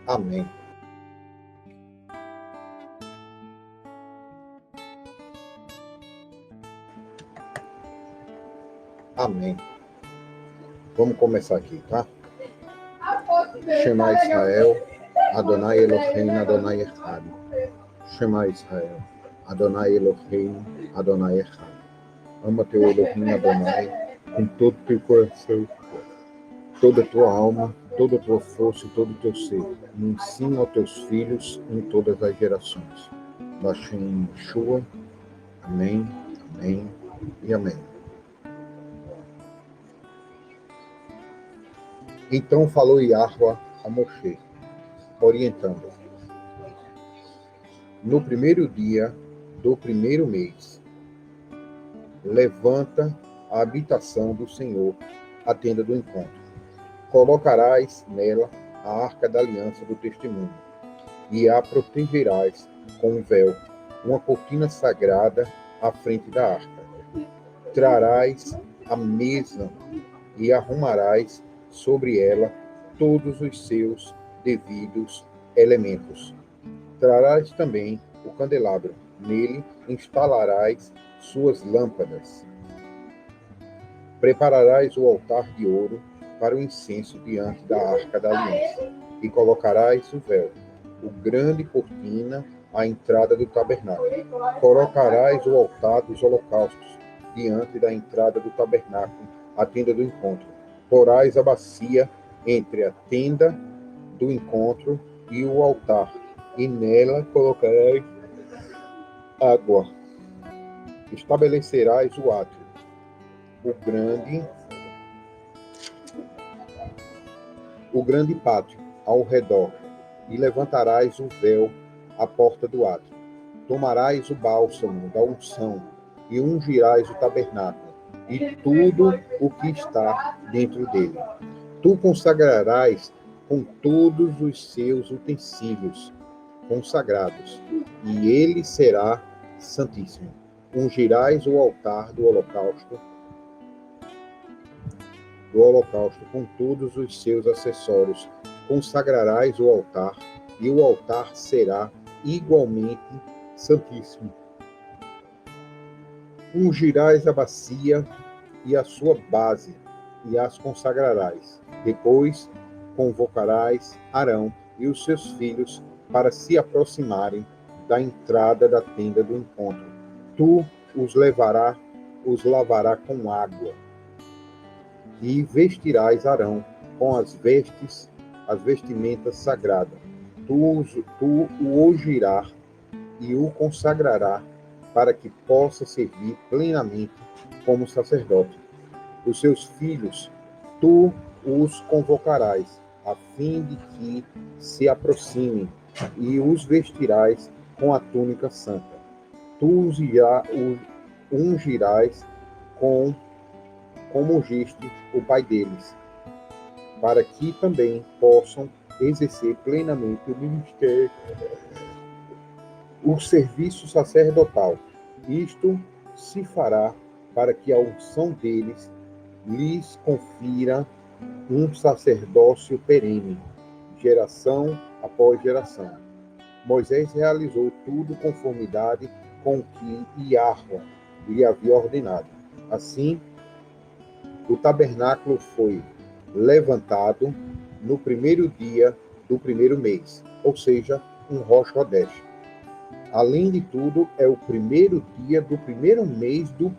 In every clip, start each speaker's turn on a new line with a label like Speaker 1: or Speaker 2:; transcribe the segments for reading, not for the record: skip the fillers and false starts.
Speaker 1: Amém. Amém. Vamos começar aqui, tá? Shema Israel, Adonai Eloheinu, Adonai Echad. Shema Israel, Adonai Eloheinu, Adonai Echad. Ama teu Elohim, Adonai, com todo o teu coração, toda a tua alma, toda a tua força e todo o teu ser. E ensina aos teus filhos em todas as gerações. Bashem Yeshua. Amém, amém e amém. Então falou Yahweh a Moshe, orientando: no primeiro dia do primeiro mês, levanta a habitação do Senhor, a tenda do encontro. Colocarás nela a arca da aliança do testemunho, e a protegerás com um véu, uma cortina sagrada à frente da arca. Trarás a mesa e arrumarás sobre ela todos os seus devidos elementos. Trarás também o candelabro, nele instalarás suas lâmpadas. Prepararás o altar de ouro para o incenso diante da arca da aliança, e colocarás o véu, o grande cortina, à entrada do tabernáculo. Colocarás o altar dos holocaustos diante da entrada do tabernáculo, a tenda do encontro. Porás a bacia entre a tenda do encontro e o altar, e nela colocarás água. Estabelecerás o átrio, o grande pátio ao redor, e levantarás o véu à porta do átrio. Tomarás o bálsamo da unção e ungirás o tabernáculo e tudo o que está dentro dele. Tu consagrarás com todos os seus utensílios consagrados, e ele será santíssimo. Ungirás o altar do holocausto com todos os seus acessórios. Consagrarás o altar, e o altar será igualmente santíssimo. Ungirás a bacia e a sua base, e as consagrarás. Depois convocarás Arão e os seus filhos para se aproximarem da entrada da tenda do encontro. Tu os lavará com água, e vestirás Arão com as vestimentas sagradas. Tu o ungirá e o consagrará para que possa servir plenamente como sacerdote. Os seus filhos, tu os convocarás, a fim de que se aproximem, e os vestirás com a túnica santa. Tu os ungirás como ungiste o pai deles, para que também possam exercer plenamente o ministério, o serviço sacerdotal. Isto se fará para que a unção deles lhes confira um sacerdócio perene, geração após geração. Moisés realizou tudo conformidade com o que Yahweh lhe havia ordenado. Assim, o tabernáculo foi levantado no primeiro dia do primeiro mês, ou seja, um Rosh Chodesh. Além de tudo, é o primeiro dia do primeiro mês o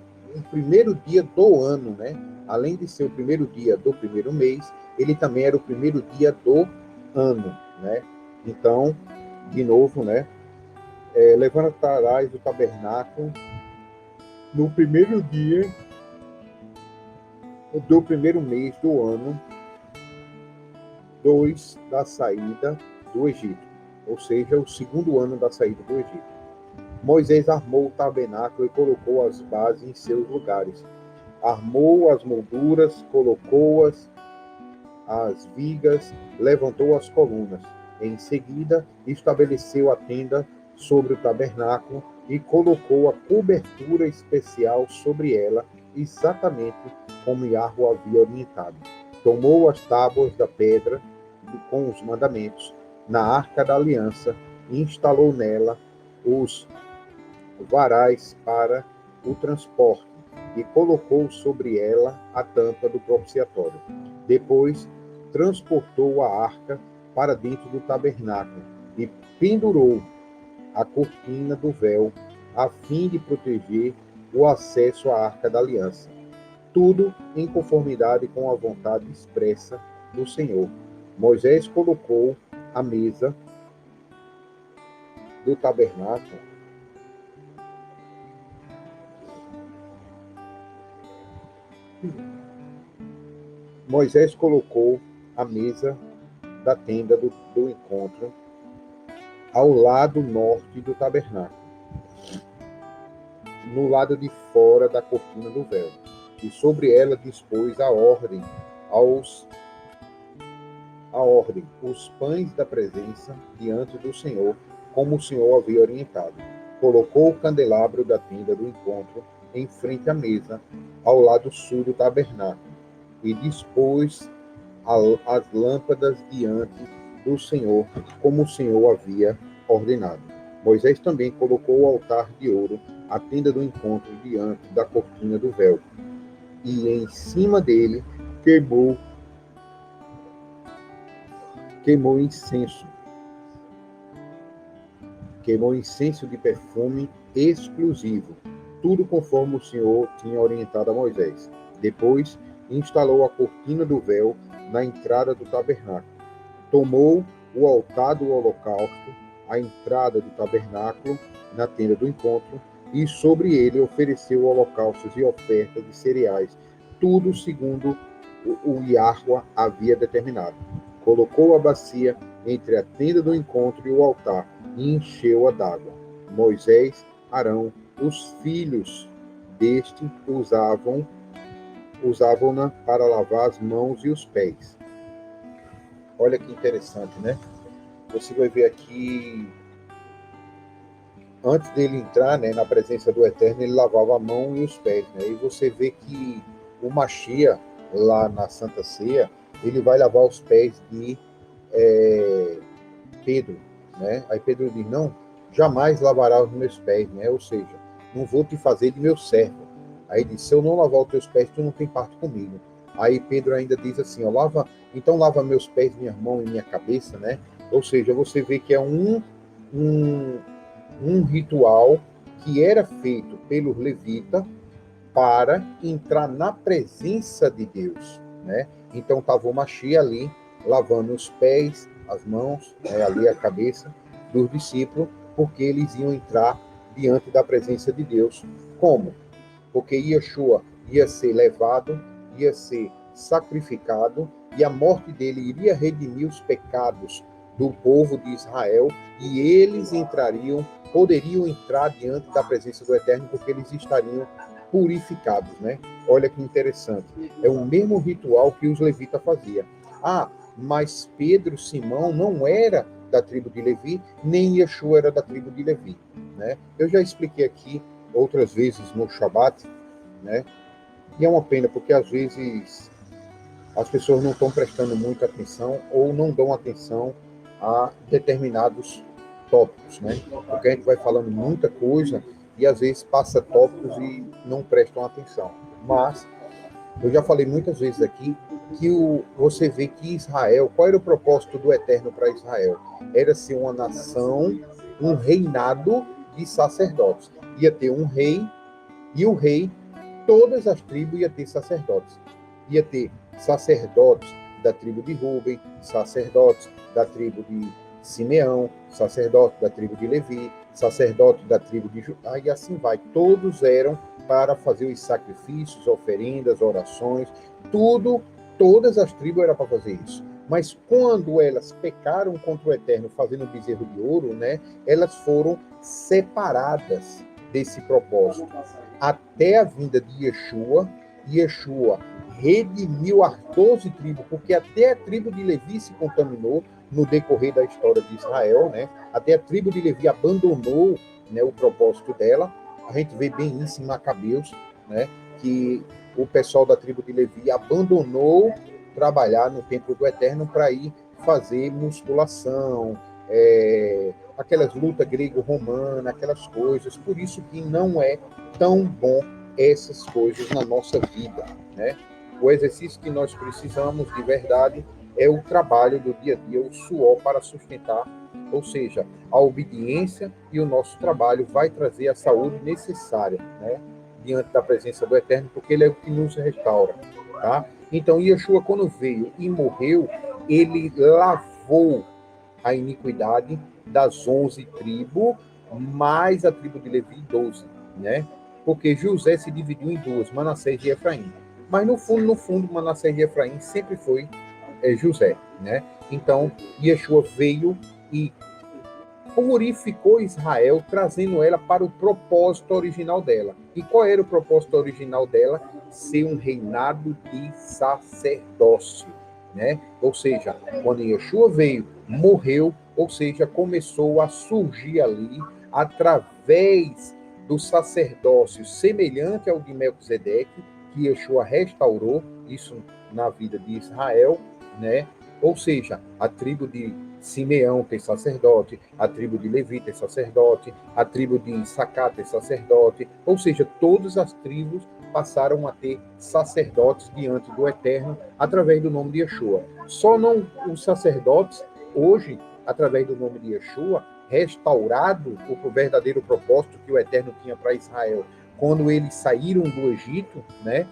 Speaker 1: primeiro dia do ano, né? Além de ser o primeiro dia do primeiro mês, ele também era o primeiro dia do ano, né? Então, de novo, né? Levantarás o tabernáculo no primeiro dia do primeiro mês do ano 2 da saída do Egito, ou seja, o segundo ano da saída do Egito. Moisés armou o tabernáculo e colocou as bases em seus lugares. Armou as molduras, colocou as vigas, levantou as colunas. Em seguida, estabeleceu a tenda sobre o tabernáculo e colocou a cobertura especial sobre ela, exatamente como Yahweh havia orientado. Tomou as tábuas da pedra com os mandamentos, na Arca da Aliança e instalou nela os varais para o transporte e colocou sobre ela a tampa do propiciatório. Depois, transportou a arca para dentro do tabernáculo e pendurou a cortina do véu, a fim de proteger o acesso à Arca da Aliança. Tudo em conformidade com a vontade expressa do Senhor. Moisés colocou a mesa do tabernáculo. Moisés colocou a mesa da tenda do encontro ao lado norte do tabernáculo, no lado de fora da cortina do véu, e sobre ela dispôs a ordem, os pães da presença diante do Senhor, como o Senhor havia orientado. Colocou o candelabro da tenda do encontro em frente à mesa, ao lado sul do tabernáculo, e dispôs as lâmpadas diante do Senhor, como o Senhor havia ordenado. Moisés também colocou o altar de ouro, a tenda do encontro, diante da cortina do véu, e em cima dele queimou incenso. Queimou incenso de perfume exclusivo, tudo conforme o Senhor tinha orientado a Moisés. Depois, instalou a cortina do véu na entrada do tabernáculo. Tomou o altar do holocausto, a entrada do tabernáculo, na tenda do encontro, e sobre ele ofereceu holocaustos e ofertas de cereais, tudo segundo o Iahua havia determinado. Colocou a bacia entre a tenda do encontro e o altar, e encheu-a d'água. Moisés, Arão, os filhos deste usavam-na para lavar as mãos e os pés. Olha que interessante, né? Você vai ver aqui, antes dele entrar, né, na presença do Eterno, ele lavava a mão e os pés, né? E você vê que o Mashiach, lá na Santa Ceia, ele vai lavar os pés de Pedro, né? Aí Pedro diz, não, jamais lavará os meus pés, né? Ou seja, não vou te fazer de meu servo. Aí diz, se eu não lavar os teus pés, tu não tem parte comigo. Aí Pedro ainda diz assim, ó, então lava meus pés, minha mão e minha cabeça, né? Ou seja, você vê que é um ritual que era feito pelos levitas para entrar na presença de Deus, né? Então estava o Mashiach ali, lavando os pés, as mãos, né, ali a cabeça dos discípulos, porque eles iam entrar diante da presença de Deus. Como? Porque Yeshua ia ser levado, ia ser sacrificado, e a morte dele iria redimir os pecados do povo de Israel, e eles poderiam entrar diante da presença do Eterno, porque eles estariam purificados, né? Olha que interessante. É o mesmo ritual que os levitas faziam. Ah, mas Pedro, Simão, não era da tribo de Levi, nem Yeshua era da tribo de Levi, né? Eu já expliquei aqui outras vezes no Shabat, né? E é uma pena, porque às vezes as pessoas não estão prestando muita atenção ou não dão atenção a determinados tópicos, né? Porque a gente vai falando muita coisa e às vezes passa tópicos e não prestam atenção. Mas eu já falei muitas vezes aqui que você vê que Israel, qual era o propósito do Eterno para Israel? Era ser uma nação, um reinado de sacerdotes. Ia ter um rei, e o rei, todas as tribos ia ter sacerdotes. Ia ter sacerdotes da tribo de Ruben, sacerdotes da tribo de Simeão, sacerdote da tribo de Levi, sacerdote da tribo de Judá, e assim vai. Todos eram para fazer os sacrifícios, oferendas, orações, tudo, todas as tribos eram para fazer isso. Mas quando elas pecaram contra o Eterno, fazendo o bezerro de ouro, né, elas foram separadas desse propósito. Até a vinda de Yeshua, Yeshua redimiu as 12 tribos, porque até a tribo de Levi se contaminou no decorrer da história de Israel, né? Até a tribo de Levi abandonou, né, o propósito dela. A gente vê bem isso em Macabeus, né, que o pessoal da tribo de Levi abandonou trabalhar no templo do Eterno para ir fazer musculação, aquelas lutas grego-romanas, aquelas coisas. Por isso que não é tão bom essas coisas na nossa vida, né? O exercício que nós precisamos de verdade é o trabalho do dia a dia, o suor para sustentar, ou seja, a obediência, e o nosso trabalho vai trazer a saúde necessária, né? Diante da presença do Eterno, porque ele é o que nos restaura, tá? Então, Yeshua, quando veio e morreu, ele lavou a iniquidade das 11 tribos, mais a tribo de Levi, 12, né? Porque José se dividiu em duas, Manassés e Efraim. Mas no fundo, Manassés e Efraim sempre foi José, né? Então, Yeshua veio e purificou Israel, trazendo ela para o propósito original dela. E qual era o propósito original dela? Ser um reinado de sacerdócio, né? Ou seja, quando Yeshua veio, morreu, ou seja, começou a surgir ali, através do sacerdócio semelhante ao de Melquisedeque, que Yeshua restaurou, isso na vida de Israel, né? Ou seja, a tribo de Simeão tem sacerdote, a tribo de Levi tem sacerdote, a tribo de Issacar tem sacerdote, ou seja, todas as tribos passaram a ter sacerdotes diante do Eterno através do nome de Yeshua. Só não os sacerdotes, hoje, através do nome de Yeshua, restaurado o verdadeiro propósito que o Eterno tinha para Israel quando eles saíram do Egito, né?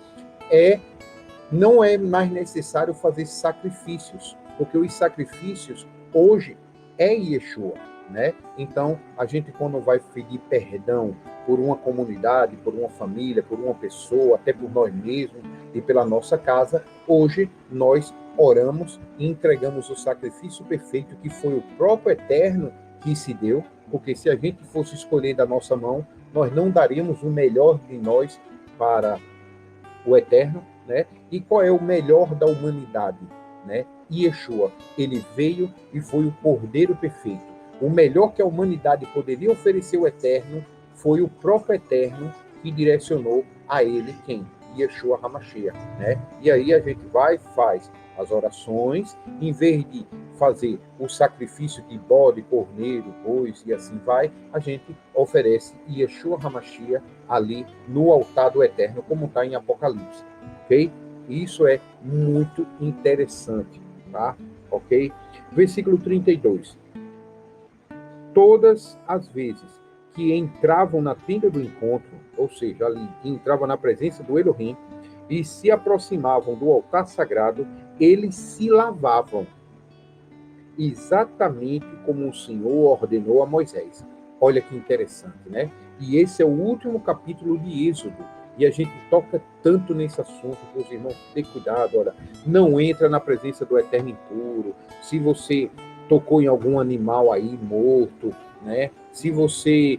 Speaker 1: Não é mais necessário fazer sacrifícios, porque os sacrifícios hoje é Yeshua, né? Então, a gente quando vai pedir perdão por uma comunidade, por uma família, por uma pessoa, até por nós mesmos e pela nossa casa, hoje nós oramos e entregamos o sacrifício perfeito que foi o próprio Eterno que se deu, porque se a gente fosse escolher da nossa mão, nós não daríamos o melhor de nós para o Eterno, né? E qual é o melhor da humanidade, né? Yeshua, ele veio e foi o Cordeiro perfeito. O melhor que a humanidade poderia oferecer ao Eterno foi o próprio Eterno que direcionou a ele quem? Yeshua HaMashiach, né? E aí a gente vai, faz as orações, em vez de fazer o sacrifício de bode, corneiro, bois e assim vai, a gente oferece Yeshua HaMashiach ali no altar do Eterno, como está em Apocalipse, ok? Isso é muito interessante, tá? Ok? Versículo 32. Todas as vezes que entravam na tenda do encontro, ou seja, ali, que entravam na presença do Elohim, e se aproximavam do altar sagrado, eles se lavavam, exatamente como o Senhor ordenou a Moisés. Olha que interessante, né? E esse é o último capítulo de Êxodo. E a gente toca tanto nesse assunto que os irmãos têm cuidado. Olha, não entra na presença do Eterno impuro. Se você tocou em algum animal aí morto, né? Se você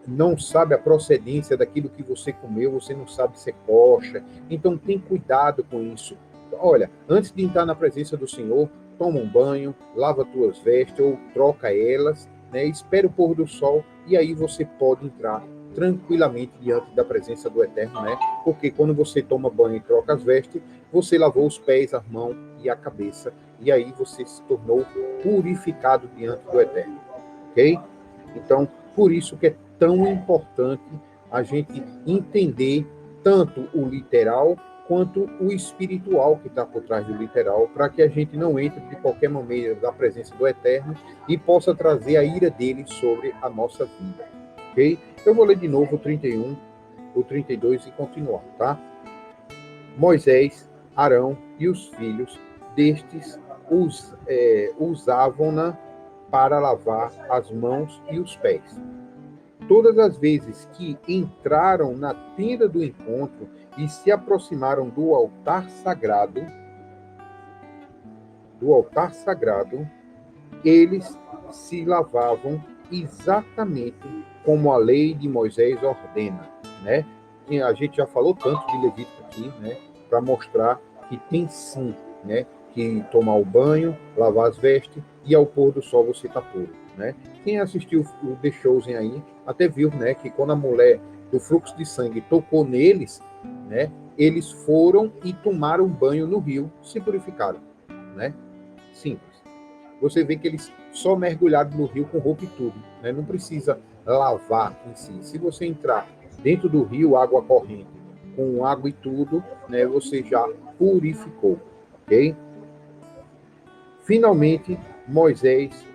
Speaker 1: não sabe a procedência daquilo que você comeu, você não sabe se é kosher. Então, tem cuidado com isso. Olha, antes de entrar na presença do Senhor, toma um banho, lava tuas vestes ou troca elas, né? Espera o pôr do sol e aí você pode entrar tranquilamente diante da presença do Eterno, né? Porque quando você toma banho e troca as vestes, você lavou os pés, as mãos e a cabeça, e aí você se tornou purificado diante do Eterno, ok? Então, por isso que é tão importante a gente entender tanto o literal quanto o espiritual que está por trás do literal, para que a gente não entre de qualquer maneira da presença do Eterno e possa trazer a ira dele sobre a nossa vida, ok? Eu vou ler de novo o 31, o 32 e continuar, tá? Moisés, Arão e os filhos destes usavam-na para lavar as mãos e os pés. Todas as vezes que entraram na tenda do encontro e se aproximaram do altar sagrado, eles se lavavam exatamente como a lei de Moisés ordena, né? E a gente já falou tanto de Levítico aqui, né? Para mostrar que tem sim, né? Que tomar o banho, lavar as vestes e ao pôr do sol você está puro, né? Quem assistiu o The Chosen aí até viu, né? Que quando a mulher do fluxo de sangue tocou neles, né? Eles foram e tomaram banho no rio, se purificaram, né? Simples. Você vê que eles só mergulharam no rio com roupa e tudo, né? Não precisa lavar em si. Se você entrar dentro do rio, água corrente, com água e tudo, né, você já purificou, ok? Finalmente, Moisés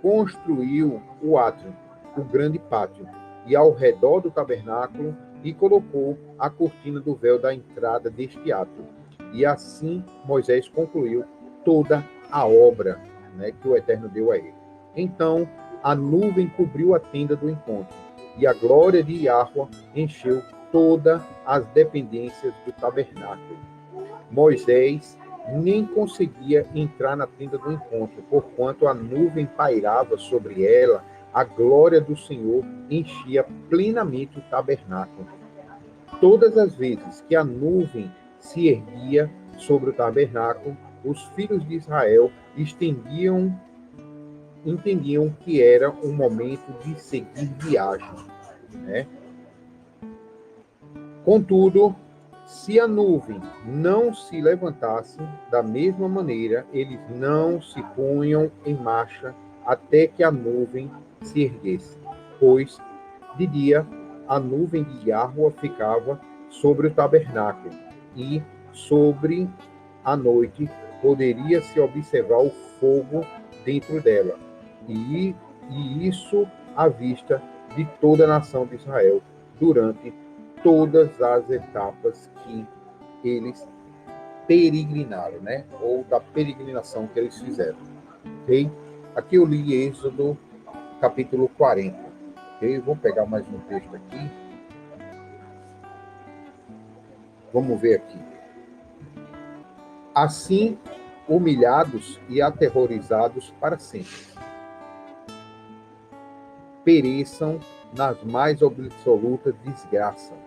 Speaker 1: construiu o átrio, o grande pátio, e ao redor do tabernáculo, e colocou a cortina do véu da entrada deste átrio. E assim Moisés concluiu toda a obra, né, que o Eterno deu a ele. Então a nuvem cobriu a tenda do encontro, e a glória de Yahweh encheu todas as dependências do tabernáculo. Moisés nem conseguia entrar na tenda do encontro, porquanto a nuvem pairava sobre ela, a glória do Senhor enchia plenamente o tabernáculo. Todas as vezes que a nuvem se erguia sobre o tabernáculo, os filhos de Israel entendiam que era um momento de seguir viagem, né? Contudo, se a nuvem não se levantasse, da mesma maneira, eles não se punham em marcha até que a nuvem se erguesse. Pois, de dia, a nuvem de Yahweh ficava sobre o tabernáculo, e sobre a noite poderia-se observar o fogo dentro dela. E isso à vista de toda a nação de Israel, durante todas as etapas que eles peregrinaram, né? Ou da peregrinação que eles fizeram, ok? Aqui eu li Êxodo, capítulo 40, ok? Vou pegar mais um texto aqui. Vamos ver aqui. Assim, humilhados e aterrorizados para sempre, pereçam nas mais absolutas desgraças.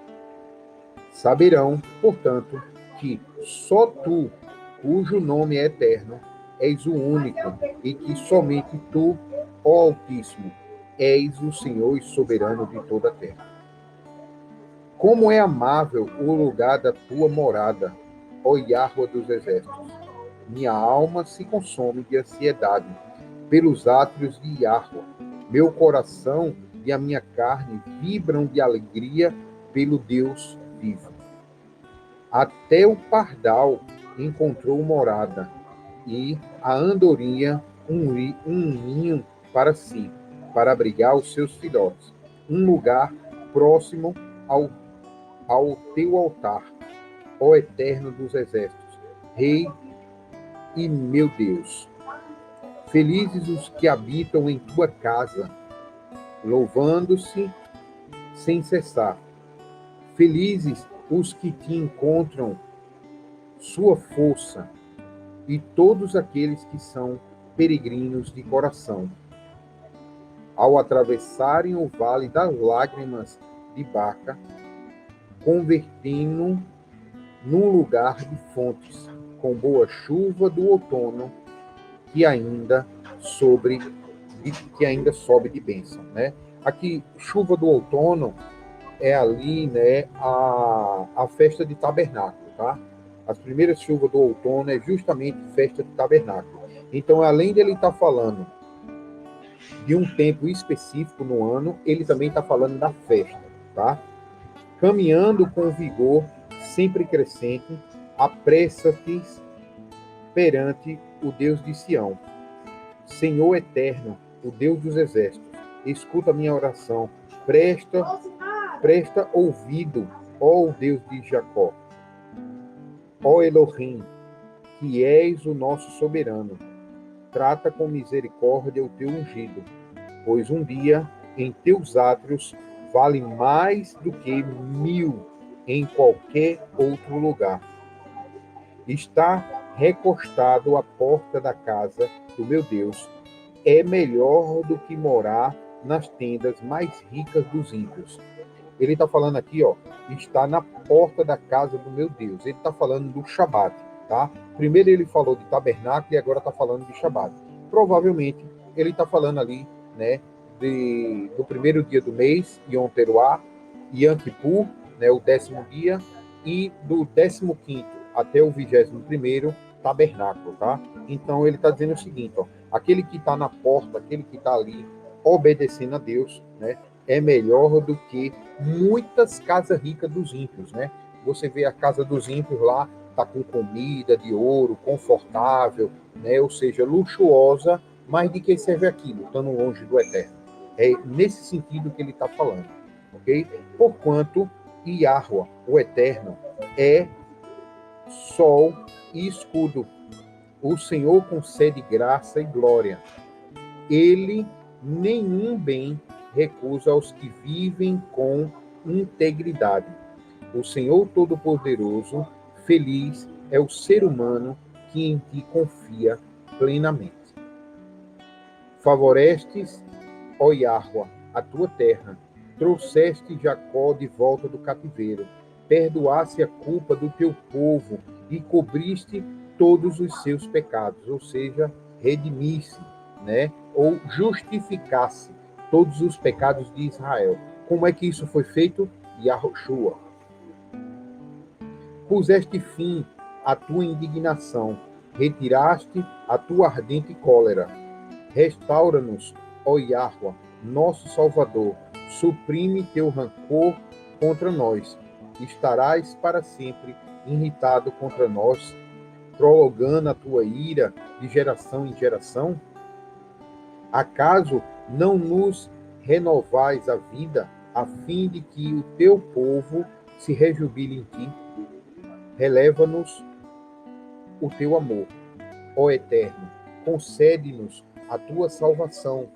Speaker 1: Saberão, portanto, que só tu, cujo nome é eterno, és o único, e que somente tu, ó Altíssimo, és o Senhor e soberano de toda a terra. Como é amável o lugar da tua morada, ó Yahweh dos exércitos. Minha alma se consome de ansiedade pelos átrios de Yahweh. Meu coração e a minha carne vibram de alegria pelo Deus vivo. Até o pardal encontrou morada, e a andorinha um ninho para si, para abrigar os seus filhotes, um lugar próximo ao teu altar, ó Eterno dos exércitos, Rei e meu Deus. Felizes os que habitam em tua casa, louvando-se sem cessar. Felizes os que te encontram sua força, e todos aqueles que são peregrinos de coração. Ao atravessarem o vale das lágrimas de Baca, convertendo num lugar de fontes, com boa chuva do outono, que ainda sobe de bênção, né? Aqui, chuva do outono é ali, né, a festa de tabernáculo, tá? As primeiras chuvas do outono é justamente festa de tabernáculo. Então, além de ele estar falando de um tempo específico no ano, ele também está falando da festa, tá? Caminhando com vigor sempre crescente, apressa-te perante o Deus de Sião. Senhor eterno, o Deus dos exércitos, escuta a minha oração, presta ouvido, ó Deus de Jacó. Ó Elohim, que és o nosso soberano, trata com misericórdia o teu ungido, pois um dia em teus átrios vale mais do que 1000 em qualquer outro lugar. Está recostado à porta da casa do meu Deus. É melhor do que morar nas tendas mais ricas dos ímpios. Ele está falando aqui, ó, está na porta da casa do meu Deus. Ele está falando do Shabat, tá? Primeiro ele falou de tabernáculo e agora está falando de Shabat. Provavelmente ele está falando ali, né, do primeiro dia do mês, Yom Teruah, Yom Kippur, né, o 10º dia, e do 15º até o 21º, tabernáculo, tá? Então ele está dizendo o seguinte, ó, aquele que está na porta, aquele que está ali obedecendo a Deus, né, é melhor do que muitas casas ricas dos ímpios, né? Você vê a casa dos ímpios lá, tá com comida de ouro, confortável, né? Ou seja, luxuosa, mas de que serve aquilo, estando longe do Eterno? É nesse sentido que ele está falando, ok? Porquanto Yahweh, o Eterno, é sol e escudo. O Senhor concede graça e glória. Ele nenhum bem recusa aos que vivem com integridade. O Senhor Todo-Poderoso, feliz é o ser humano que em ti confia plenamente. Favorestes, ó Yahweh, a tua terra, trouxeste Jacó de volta do cativeiro, perdoaste a culpa do teu povo e cobriste todos os seus pecados, ou seja, redimisse, né? Ou justificasse todos os pecados de Israel. Como é que isso foi feito? Yahushua. Puseste fim à tua indignação, retiraste a tua ardente cólera. Restaura-nos, ó Yahweh, nosso Salvador, suprime teu rancor contra nós. Estarás para sempre irritado contra nós, prolongando a tua ira de geração em geração? Acaso não nos renovais a vida, a fim de que o teu povo se rejubile em ti? Releva-nos o teu amor, ó Eterno, concede-nos a tua salvação,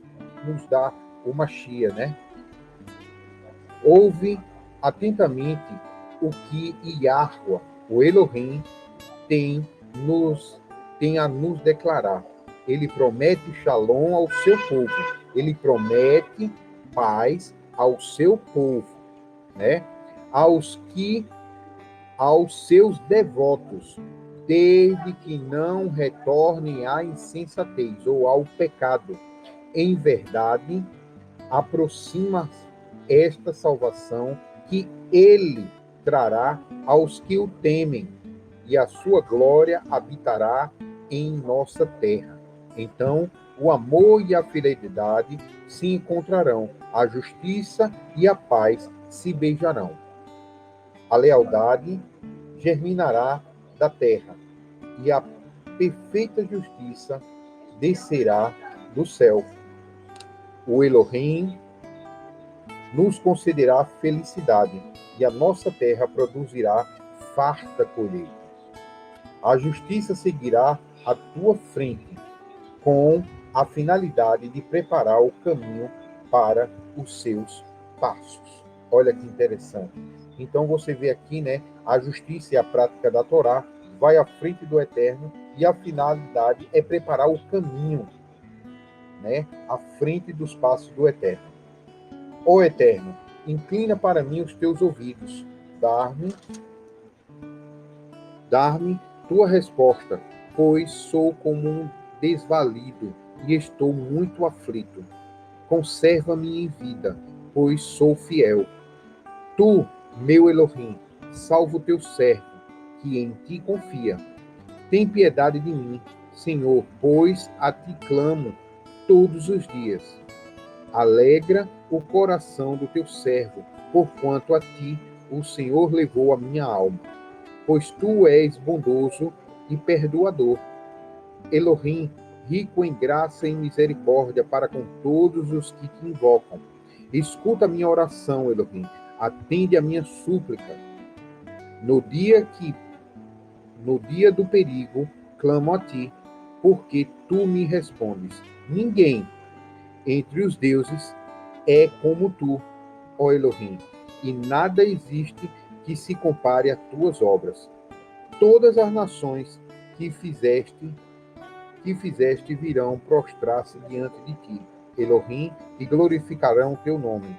Speaker 1: nos dá o Machia, né? Ouve atentamente o que Yahweh, o Elohim, tem a nos declarar. Ele promete shalom ao seu povo. Ele promete paz ao seu povo, né? Aos seus devotos, desde que não retornem à insensatez ou ao pecado. Em verdade, aproxima esta salvação que ele trará aos que o temem, e a sua glória habitará em nossa terra. Então, o amor e a fidelidade se encontrarão, a justiça e a paz se beijarão. A lealdade germinará da terra, e a perfeita justiça descerá do céu. O Elohim nos concederá felicidade, e a nossa terra produzirá farta colheita. A justiça seguirá à tua frente, com a finalidade de preparar o caminho para os seus passos. Olha que interessante. Então você vê aqui, né, a justiça e a prática da Torá vai à frente do Eterno, e a finalidade é preparar o caminho, né, à frente dos passos do Eterno. Ó Eterno, inclina para mim os teus ouvidos, dar-me tua resposta, pois sou como um desvalido e estou muito aflito. Conserva-me em vida, pois sou fiel. Tu, meu Elohim, salva o teu servo, que em ti confia. Tem piedade de mim, Senhor, pois a ti clamo todos os dias. Alegra o coração do teu servo, porquanto a ti o Senhor levou a minha alma. Pois tu és bondoso e perdoador. Elohim, rico em graça e misericórdia para com todos os que te invocam. Escuta a minha oração, Elohim. Atende a minha súplica. No dia do perigo, clamo a ti, porque tu me respondes. Ninguém entre os deuses é como tu, ó Elohim, e nada existe que se compare a tuas obras. Todas as nações que fizeste virão prostrar-se diante de ti, Elohim, e glorificarão o teu nome,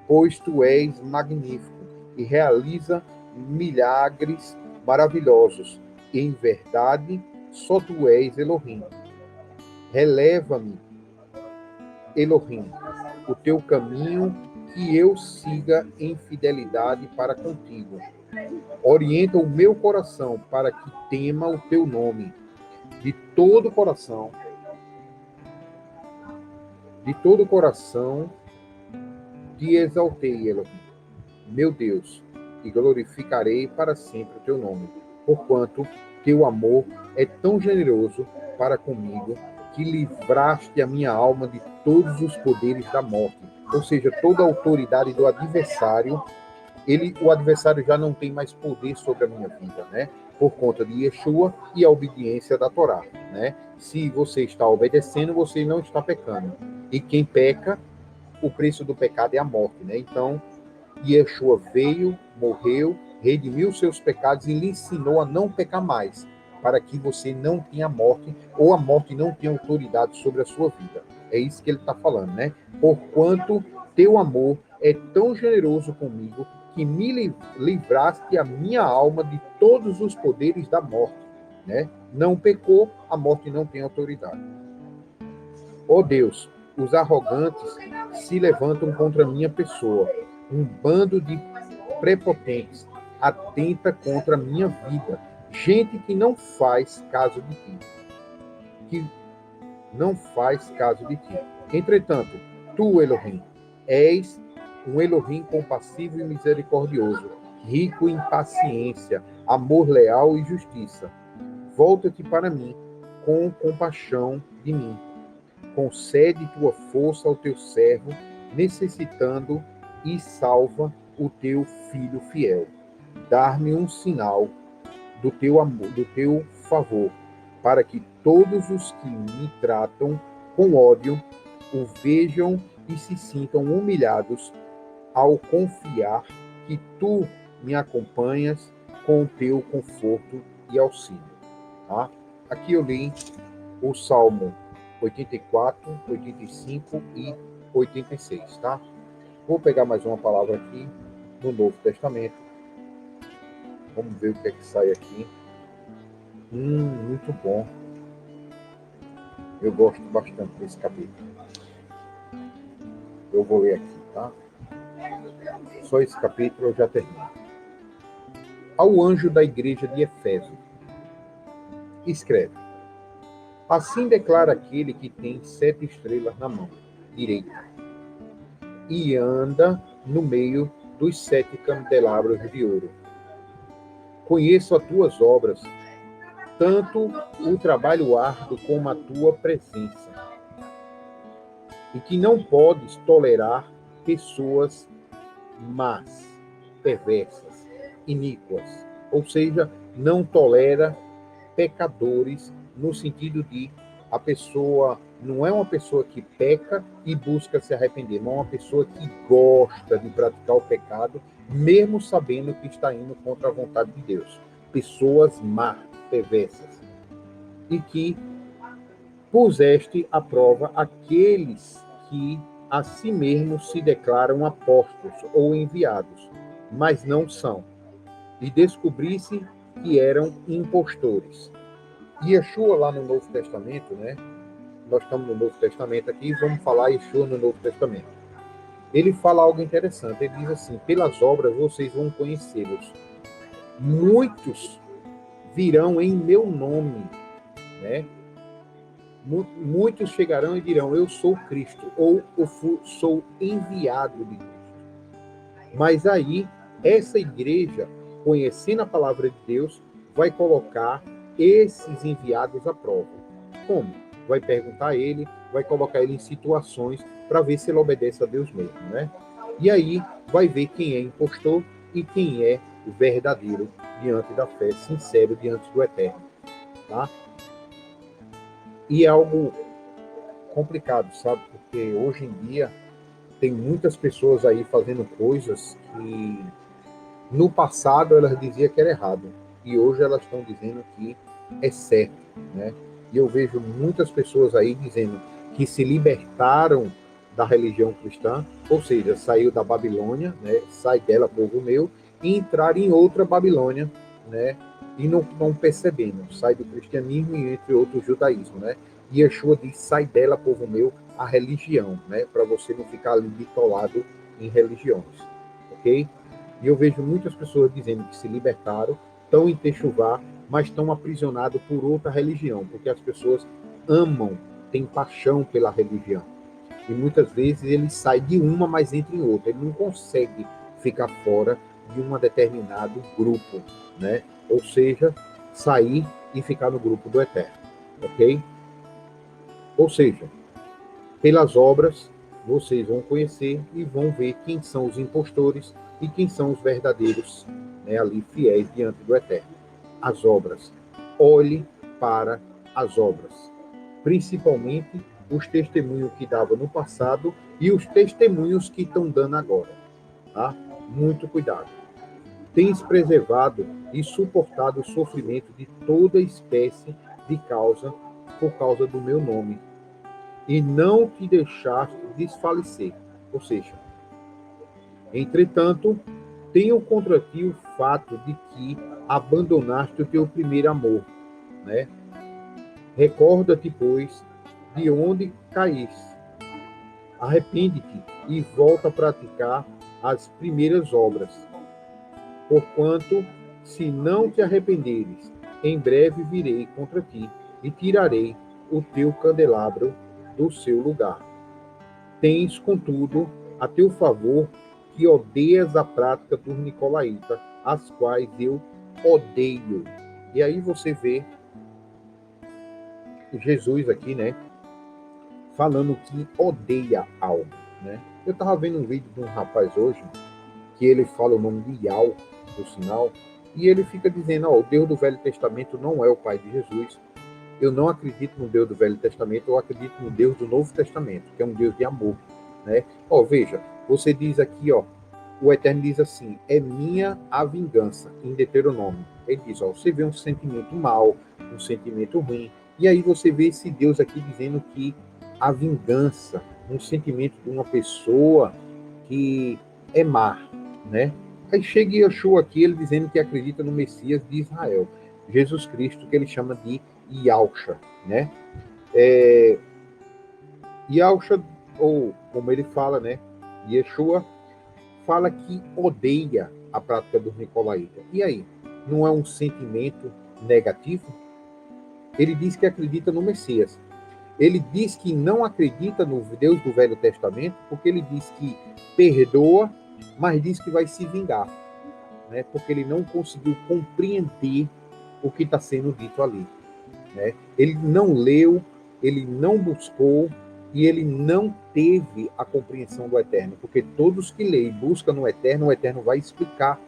Speaker 1: pois tu és magnífico e realiza milagres maravilhosos. Em verdade, só tu és Elohim. Releva-me, Elohim, o teu caminho, que eu siga em fidelidade para contigo. Orienta o meu coração para que tema o teu nome. de todo o coração, te exaltei, Elohim, meu Deus, e glorificarei para sempre o teu nome, porquanto teu amor é tão generoso para comigo, que livraste a minha alma de todos os poderes da morte. Ou seja, toda a autoridade do adversário, o adversário já não tem mais poder sobre a minha vida, né? Por conta de Yeshua e a obediência da Torá, né? Se você está obedecendo, você não está pecando. E quem peca, o preço do pecado é a morte, né? Então, Yeshua veio, morreu, redimiu seus pecados e lhe ensinou a não pecar mais, para que você não tenha morte, ou a morte não tenha autoridade sobre a sua vida. É isso que ele está falando, né? Porquanto teu amor é tão generoso comigo, que me livraste a minha alma de todos os poderes da morte, né? Não pecou, a morte não tem autoridade. Ó Deus, os arrogantes se levantam contra a minha pessoa. Um bando de prepotentes atenta contra a minha vida. Gente que não faz caso de ti. Que não faz caso de ti. Entretanto, tu, Elohim, és um Elohim compassivo e misericordioso, rico em paciência, amor leal e justiça. Volta-te para mim, com compaixão de mim. Concede tua força ao teu servo, necessitando, e salva o teu filho fiel. Dar-me um sinal do teu amor, do teu favor, para que todos os que me tratam com ódio o vejam e se sintam humilhados ao confiar que tu me acompanhas com o teu conforto e auxílio. Tá? Aqui eu li o Salmo 84, 85 e 86, tá? Vou pegar mais uma palavra aqui no Novo Testamento. Vamos ver o que é que sai aqui. Muito bom. Eu gosto bastante desse capítulo. Eu vou ler aqui, tá? Só esse capítulo eu já termino. Ao anjo da igreja de Efésio, escreve: assim declara aquele que tem 7 estrelas na mão direita e anda no meio dos 7 candelabros de ouro. Conheço as tuas obras, tanto o trabalho árduo como a tua presença, e que não podes tolerar pessoas más, perversas, iníquas, ou seja, não tolera pecadores, no sentido de a pessoa não é uma pessoa que peca e busca se arrepender, mas é uma pessoa que gosta de praticar o pecado, mesmo sabendo que está indo contra a vontade de Deus. Pessoas más, perversas. E que puseste à prova aqueles que a si mesmos se declaram apóstolos ou enviados, mas não são. E descobrisse que eram impostores. Yeshua lá no Novo Testamento, né? Nós estamos no Novo Testamento aqui, vamos falar Yeshua no Novo Testamento. Ele fala algo interessante, ele diz assim: pelas obras vocês vão conhecê-los. Muitos virão em meu nome, né? Muitos chegarão e dirão: eu sou Cristo, ou eu sou enviado de Cristo. Mas aí, essa igreja, conhecendo a palavra de Deus, vai colocar esses enviados à prova. Como? Vai perguntar a ele, vai colocar ele em situações para ver se ele obedece a Deus mesmo, né? E aí vai ver quem é impostor e quem é verdadeiro diante da fé, sincero diante do Eterno, tá? E é algo complicado, sabe? Porque hoje em dia tem muitas pessoas aí fazendo coisas que no passado elas diziam que era errado e hoje elas estão dizendo que é certo, né? E eu vejo muitas pessoas aí dizendo que se libertaram da religião cristã, ou seja, saiu da Babilônia, né? Sai dela, povo meu, e entrar em outra Babilônia, né? E não percebendo, sai do cristianismo e entre outro judaísmo, né? E Yeshua diz: sai dela, povo meu, a religião, né? Para você não ficar ali bitolado em religiões, ok? E eu vejo muitas pessoas dizendo que se libertaram, estão em Techuvá, mas estão aprisionados por outra religião, porque as pessoas amam, têm paixão pela religião. E muitas vezes ele sai de uma, mas entra em outra. Ele não consegue ficar fora de um determinado grupo, né? Ou seja, sair e ficar no grupo do Eterno, ok? Ou seja, pelas obras, vocês vão conhecer e vão ver quem são os impostores e quem são os verdadeiros, né, ali fiéis diante do Eterno. As obras. Olhe para as obras. Principalmente os testemunhos que dava no passado e os testemunhos que estão dando agora. Tá? Muito cuidado. Tens preservado e suportado o sofrimento de toda espécie de causa por causa do meu nome, e não te deixaste desfalecer. Ou seja, entretanto, tenho contra ti o fato de que abandonaste o teu primeiro amor, né? Recorda-te, pois, de onde caíste. Arrepende-te e volta a praticar as primeiras obras. Porquanto, se não te arrependeres, em breve virei contra ti e tirarei o teu candelabro do seu lugar. Tens, contudo, a teu favor que odeias a prática dos nicolaítas, as quais eu odeio. E aí você vê Jesus aqui, né, falando que odeia algo, né? Eu estava vendo um vídeo de um rapaz hoje, que ele fala o nome de Yahweh, por sinal, e ele fica dizendo, ó, o Deus do Velho Testamento não é o Pai de Jesus. Eu não acredito no Deus do Velho Testamento, eu acredito no Deus do Novo Testamento, que é um Deus de amor, né? Ó, veja, você diz aqui, ó, o Eterno diz assim, é minha a vingança, em Deuteronômio. Ele diz, ó, você vê um sentimento mal, um sentimento ruim, e aí você vê esse Deus aqui dizendo que a vingança, um sentimento de uma pessoa que é má, né? Aí chega Yeshua aqui, ele dizendo que acredita no Messias de Israel, Jesus Cristo, que ele chama de Yahusha, né? Yahusha, ou como ele fala, né? Yeshua fala que odeia a prática dos nicolaítas. E aí? Não é um sentimento negativo? Ele diz que acredita no Messias. Ele diz que não acredita no Deus do Velho Testamento, porque ele diz que perdoa, mas diz que vai se vingar, né? Porque ele não conseguiu compreender o que está sendo dito ali, né? Ele não leu, ele não buscou e ele não teve a compreensão do Eterno, porque todos que leem e buscam no Eterno, o Eterno vai explicar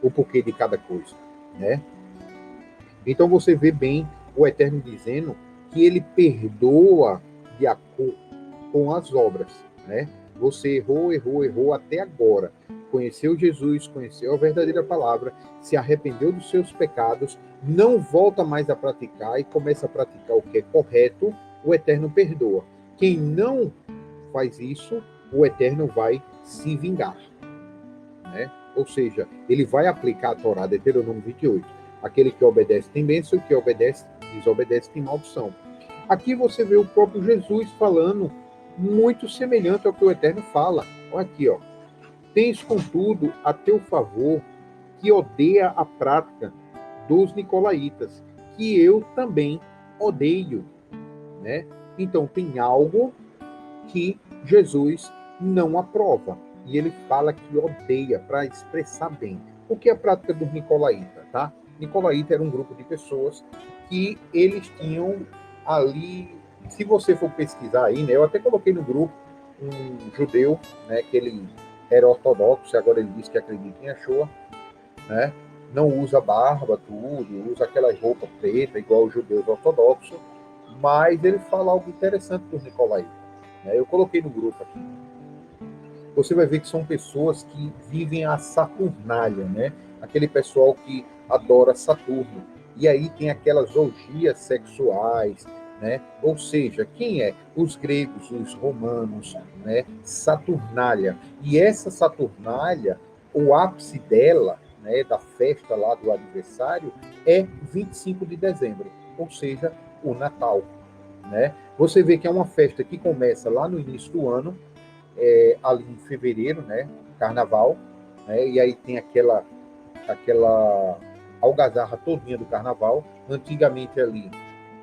Speaker 1: o porquê de cada coisa, né? Então você vê bem o Eterno dizendo que ele perdoa de acordo com as obras, né? Você errou até agora. Conheceu Jesus, conheceu a verdadeira palavra, se arrependeu dos seus pecados, não volta mais a praticar e começa a praticar o que é correto, o Eterno perdoa. Quem não faz isso, o Eterno vai se vingar, né? Ou seja, ele vai aplicar a Torá, Deuteronômio 28. Aquele que obedece tem bênção, o que obedece, desobedece tem maldição. Aqui você vê o próprio Jesus falando muito semelhante ao que o Eterno fala. Olha aqui, ó. Tens, contudo, a teu favor que odeia a prática dos nicolaítas, que eu também odeio, né? Então tem algo que Jesus não aprova. E ele fala que odeia, para expressar bem. O que é a prática dos nicolaítas, tá? Nicolaíta era um grupo de pessoas que eles tinham ali, se você for pesquisar aí, né, eu até coloquei no grupo um judeu, né, que ele era ortodoxo, e agora ele diz que acredita em Yeshua, né, não usa barba, tudo, usa aquela roupa preta, igual os judeus ortodoxos, mas ele fala algo interessante dos nicolaítas, né, eu coloquei no grupo aqui. Você vai ver que são pessoas que vivem a Saturnália, né, aquele pessoal que adora Saturno, e aí tem aquelas orgias sexuais, né? Ou seja, quem é? Os gregos, os romanos, né? Saturnália. E essa Saturnália, o ápice dela, né, da festa lá do aniversário, é 25 de dezembro, ou seja, o Natal, né? Você vê que é uma festa que começa lá no início do ano, ali em fevereiro, né? Carnaval, né? E aí tem aquela algazarra todinha do carnaval. Antigamente ali,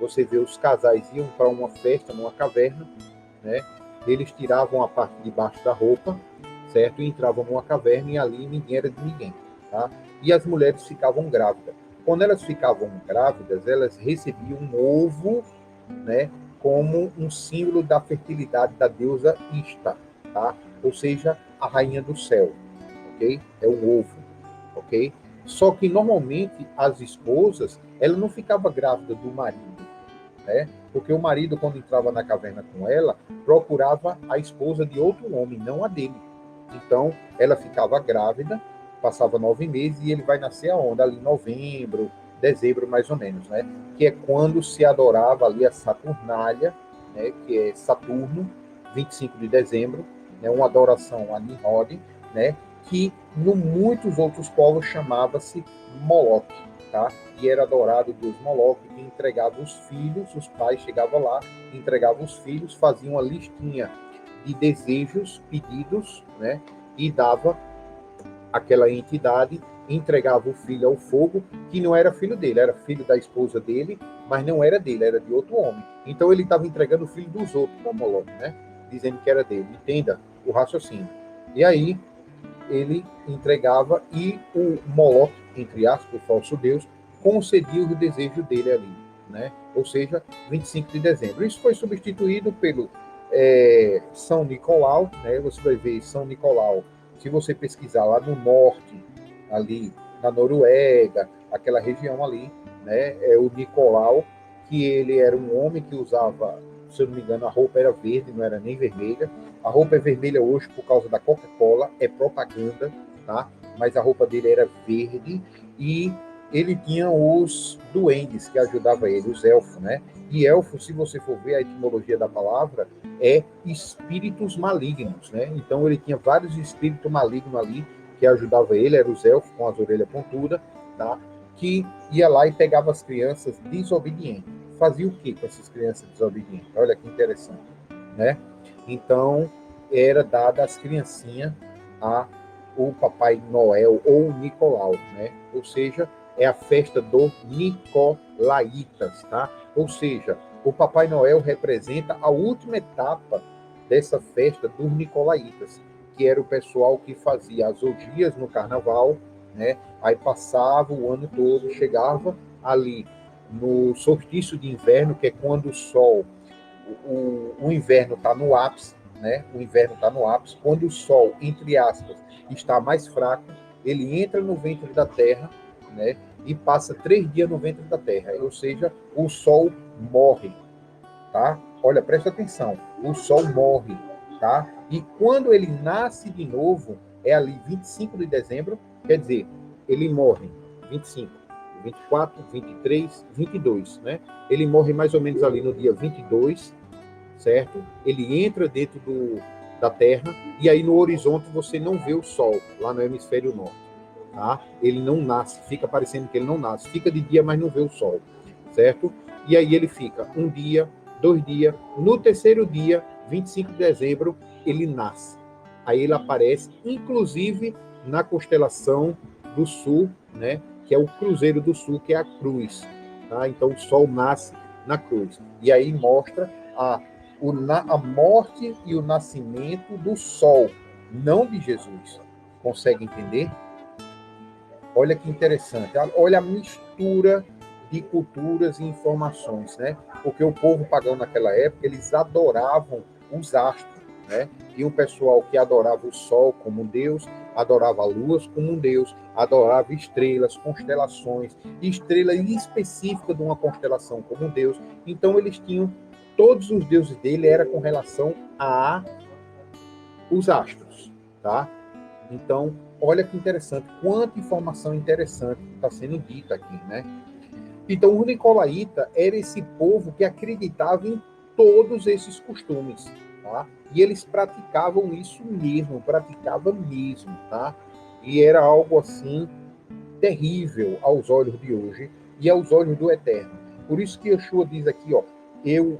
Speaker 1: você vê os casais iam para uma festa numa caverna, né? Eles tiravam a parte de baixo da roupa, certo? E entravam numa caverna e ali ninguém era de ninguém, tá? E as mulheres ficavam grávidas. Quando elas ficavam grávidas, elas recebiam um ovo, né? Como um símbolo da fertilidade da deusa Ista, tá? Ou seja, a rainha do céu, ok? É o ovo, ok? Só que normalmente as esposas, ela não ficava grávida do marido, né? Porque o marido, quando entrava na caverna com ela, procurava a esposa de outro homem, não a dele. Então, ela ficava grávida, passava 9 meses e ele vai nascer aonde? Ali em novembro, dezembro, mais ou menos, né? Que é quando se adorava ali a Saturnália, né? Que é Saturno, 25 de dezembro, né? Uma adoração a Nimrod, né? Que em muitos outros povos chamava-se Moloque, tá? E era adorado o deus Moloque, que entregava os filhos, os pais chegavam lá, entregavam os filhos, faziam uma listinha de desejos, pedidos, né? E dava aquela entidade, entregava o filho ao fogo, que não era filho dele, era filho da esposa dele, mas não era dele, era de outro homem. Então ele estava entregando o filho dos outros para Moloque, né? Dizendo que era dele. Entenda o raciocínio. E aí ele entregava e o Moloque, entre aspas, o falso deus, concedia o desejo dele ali, né? Ou seja, 25 de dezembro. Isso foi substituído pelo São Nicolau, né? Você vai ver São Nicolau, se você pesquisar lá no norte, ali na Noruega, aquela região ali, né? É o Nicolau, que ele era um homem que usava, se eu não me engano, a roupa era verde, não era nem vermelha. A roupa é vermelha hoje por causa da Coca-Cola, é propaganda, tá? Mas a roupa dele era verde e ele tinha os duendes que ajudavam ele, os elfos, né? E elfo, se você for ver a etimologia da palavra, é espíritos malignos, né? Então ele tinha vários espíritos malignos ali que ajudavam ele, eram os elfos com as orelhas pontudas, tá? Que ia lá e pegava as crianças desobedientes. Fazia o que com essas crianças desobedientes? Olha que interessante, né? Então, era dada às criancinhas a o Papai Noel ou o Nicolau, né? Ou seja, é a festa do Nicolaitas, tá? Ou seja, o Papai Noel representa a última etapa dessa festa dos Nicolaitas, que era o pessoal que fazia as orgias no carnaval, né? Aí passava o ano todo, chegava ali no solstício de inverno, que é quando o sol o inverno está no ápice, né? O inverno está no ápice. Quando o Sol, entre aspas, está mais fraco, ele entra no ventre da Terra, né? E passa 3 dias no ventre da Terra. Ou seja, o Sol morre, tá? Olha, presta atenção. O Sol morre, tá? E quando ele nasce de novo, é ali 25 de dezembro, quer dizer, ele morre 25, 24, 23, 22, né? Ele morre mais ou menos ali no dia 22, certo? Ele entra dentro da Terra e aí no horizonte você não vê o Sol, lá no hemisfério norte, tá? Ele não nasce, fica parecendo que ele não nasce. Fica de dia, mas não vê o Sol, certo? E aí ele fica um dia, 2 dias. No terceiro dia, 25 de dezembro, ele nasce. Aí ele aparece, inclusive, na constelação do Sul, né? Que é o Cruzeiro do Sul, que é a cruz, tá? Então o Sol nasce na cruz. E aí mostra a morte e o nascimento do Sol, não de Jesus. Consegue entender? Olha que interessante. Olha a mistura de culturas e informações, né? Porque o povo pagão naquela época, eles adoravam os astros, né? E um pessoal que adorava o sol como um deus, adorava a lua como um deus, adorava estrelas, constelações, estrela específica de uma constelação como um deus. Então eles tinham todos os deuses dele era com relação a os astros, tá? Então, olha que interessante, quanta informação interessante está sendo dita aqui, né? Então, o Nicolaíta era esse povo que acreditava em todos esses costumes, tá? E eles praticavam isso mesmo, praticavam mesmo, tá? E era algo assim terrível aos olhos de hoje e aos olhos do Eterno. Por isso que Yeshua diz aqui, ó, eu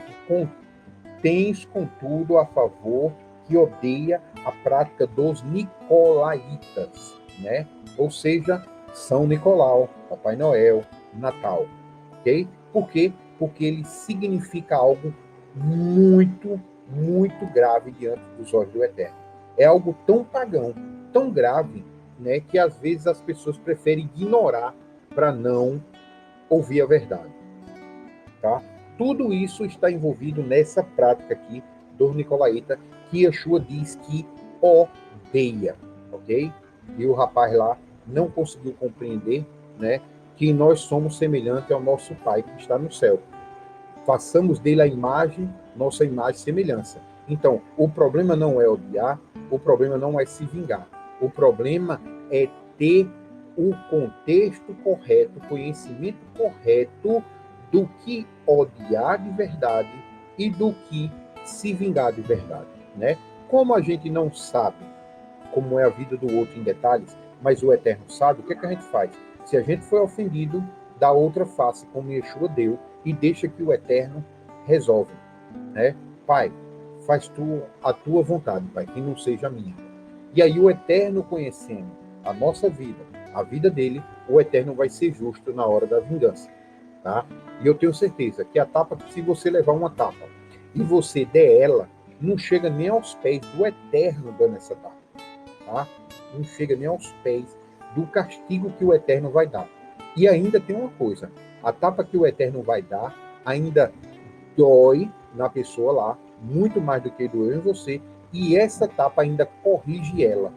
Speaker 1: tens, contudo, a favor que odeia a prática dos nicolaítas, né? Ou seja, São Nicolau, Papai Noel, Natal, ok? Por quê? Porque ele significa algo muito, muito grave diante dos olhos do Eterno. É algo tão pagão, tão grave, né, que às vezes as pessoas preferem ignorar para não ouvir a verdade, tá? Tudo isso está envolvido nessa prática aqui do Nicolaíta, que Yeshua diz que odeia, ok? E o rapaz lá não conseguiu compreender, né, que nós somos semelhantes ao nosso Pai que está no céu. Façamos dele a imagem, nossa imagem e semelhança. Então, o problema não é odiar, o problema não é se vingar. O problema é ter o contexto correto, o conhecimento correto do que odiar de verdade e do que se vingar de verdade, né? Como a gente não sabe como é a vida do outro em detalhes, mas o Eterno sabe, o que é que a gente faz? Se a gente foi ofendido, dá outra face, como Yeshua deu, e deixa que o Eterno resolve, né? Pai, faz a tua vontade, Pai, que não seja a minha. E aí o Eterno conhecendo a nossa vida, a vida dele, o Eterno vai ser justo na hora da vingança, tá? E eu tenho certeza que a tapa, se você levar uma tapa e você der ela, não chega nem aos pés do Eterno dando essa tapa, tá? Não chega nem aos pés do castigo que o Eterno vai dar. E ainda tem uma coisa, a tapa que o Eterno vai dar ainda dói na pessoa lá, muito mais do que doeu em você, e essa tapa ainda corrige ela.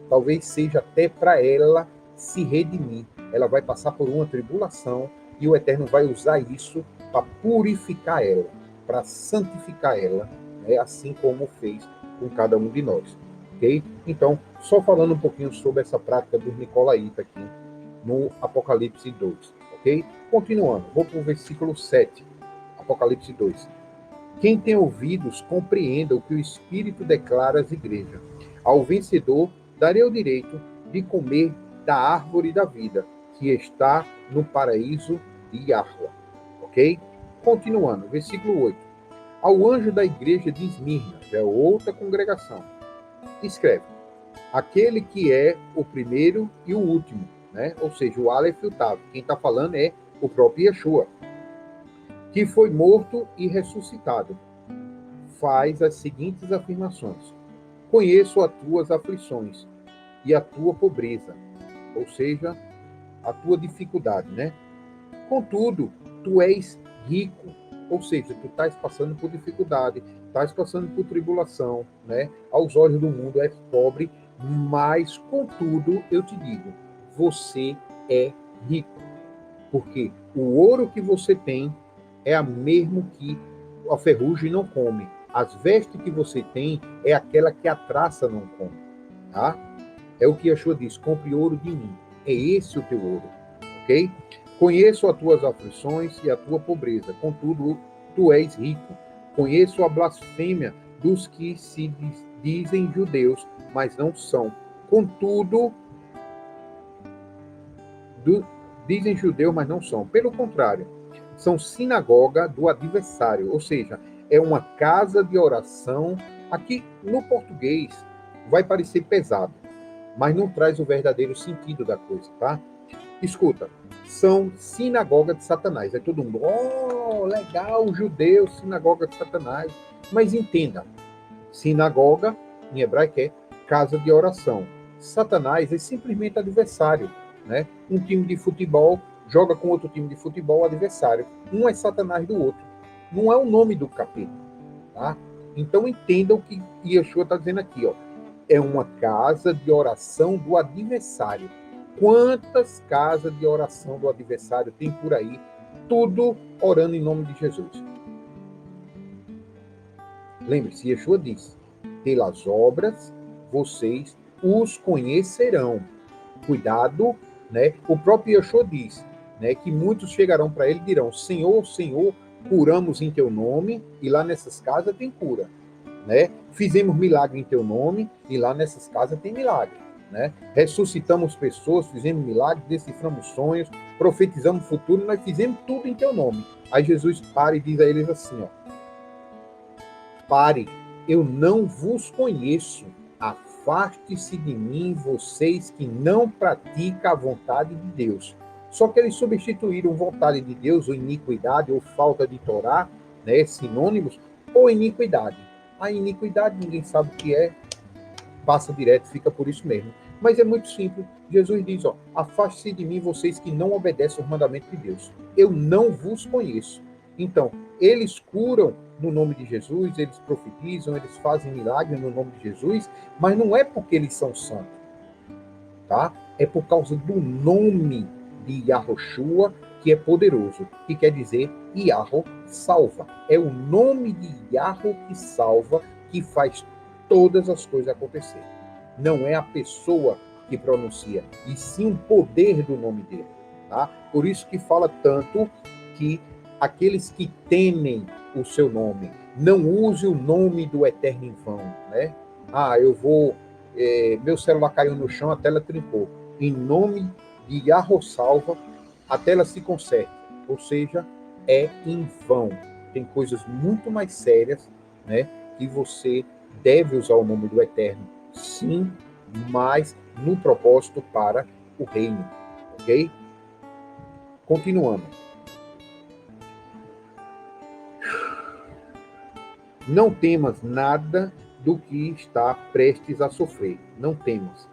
Speaker 1: Talvez seja até para ela se redimir. Ela vai passar por uma tribulação e o Eterno vai usar isso para purificar ela, para santificar ela, né? Assim como fez com cada um de nós. Ok? Então, só falando um pouquinho sobre essa prática dos Nicolaítas aqui no Apocalipse 2. Ok? Continuando, vou para o versículo 7, Apocalipse 2. Quem tem ouvidos, compreenda o que o Espírito declara às igrejas. Ao vencedor, darei o direito de comer da árvore da vida, que está no paraíso de Yahweh. Ok? Continuando, versículo 8. Ao anjo da igreja de Esmirna, já é outra congregação, escreve: aquele que é o primeiro e o último, né? Ou seja, o Aleph e o Tav. Quem está falando é o próprio Yeshua, que foi morto e ressuscitado. Faz as seguintes afirmações: conheço as tuas aflições e a tua pobreza, ou seja, a tua dificuldade, né? Contudo, tu és rico, ou seja, tu estás passando por dificuldade, estás passando por tribulação, né? Aos olhos do mundo és pobre, mas contudo, eu te digo, você é rico, porque o ouro que você tem é a mesmo que a ferrugem não come. As vestes que você tem é aquela que a traça não come, tá? É o que Yeshua diz: compre ouro de mim. É esse o teu ouro, ok? Conheço as tuas aflições e a tua pobreza, contudo, tu és rico. Conheço a blasfêmia dos que se dizem judeus, mas não são. Contudo, dizem judeus, mas não são. Pelo contrário, são sinagoga do adversário, ou seja, é uma casa de oração. Aqui no português vai parecer pesado, mas não traz o verdadeiro sentido da coisa, tá? Escuta, são sinagoga de Satanás. É todo mundo, oh, legal, judeu, sinagoga de Satanás. Mas entenda, sinagoga, em hebraico, é casa de oração. Satanás é simplesmente adversário, né? Um time de futebol joga com outro time de futebol adversário. Um é Satanás do outro. Não é o nome do capeta, tá? Então entendam o que Yeshua está dizendo aqui, ó. É uma casa de oração do adversário. Quantas casas de oração do adversário tem por aí? Tudo orando em nome de Jesus. Lembre-se, Yeshua disse: pelas obras vocês os conhecerão. Cuidado, né? O próprio Yeshua diz, né, que muitos chegarão para ele e dirão: Senhor, Senhor, curamos em teu nome, e lá nessas casas tem cura, né? Fizemos milagre em teu nome, e lá nessas casas tem milagre, né? Ressuscitamos pessoas, fizemos milagres, deciframos sonhos, profetizamos o futuro, nós fizemos tudo em teu nome. Aí Jesus para e diz a eles assim, ó: pare, eu não vos conheço, afaste-se de mim, vocês que não praticam a vontade de Deus. Só que eles substituíram vontade de Deus, ou iniquidade, ou falta de Torá, né, sinônimos, ou iniquidade. A iniquidade ninguém sabe o que é, passa direto, fica por isso mesmo. Mas é muito simples. Jesus diz, afaste-se de mim, vocês que não obedecem aos mandamentos de Deus. Eu não vos conheço. Então, eles curam no nome de Jesus, eles profetizam, eles fazem milagres no nome de Jesus, mas não é porque eles são santos, tá? É por causa do nome de Yahushua, que é poderoso, que quer dizer Yahweh salva. É o nome de Yahweh que salva, que faz todas as coisas acontecer. Não é a pessoa que pronuncia, e sim o poder do nome dele, tá? Por isso que fala tanto que aqueles que temem o seu nome, não use o nome do Eterno em vão, né? Meu celular caiu no chão, a tela trincou. Em nome de Yahweh salva, a tela se conserta. Ou seja, é em vão. Tem coisas muito mais sérias, né, que você deve usar o nome do Eterno, sim, mas no propósito para o reino, ok? Continuando. Não temas nada do que está prestes a sofrer. Não temas.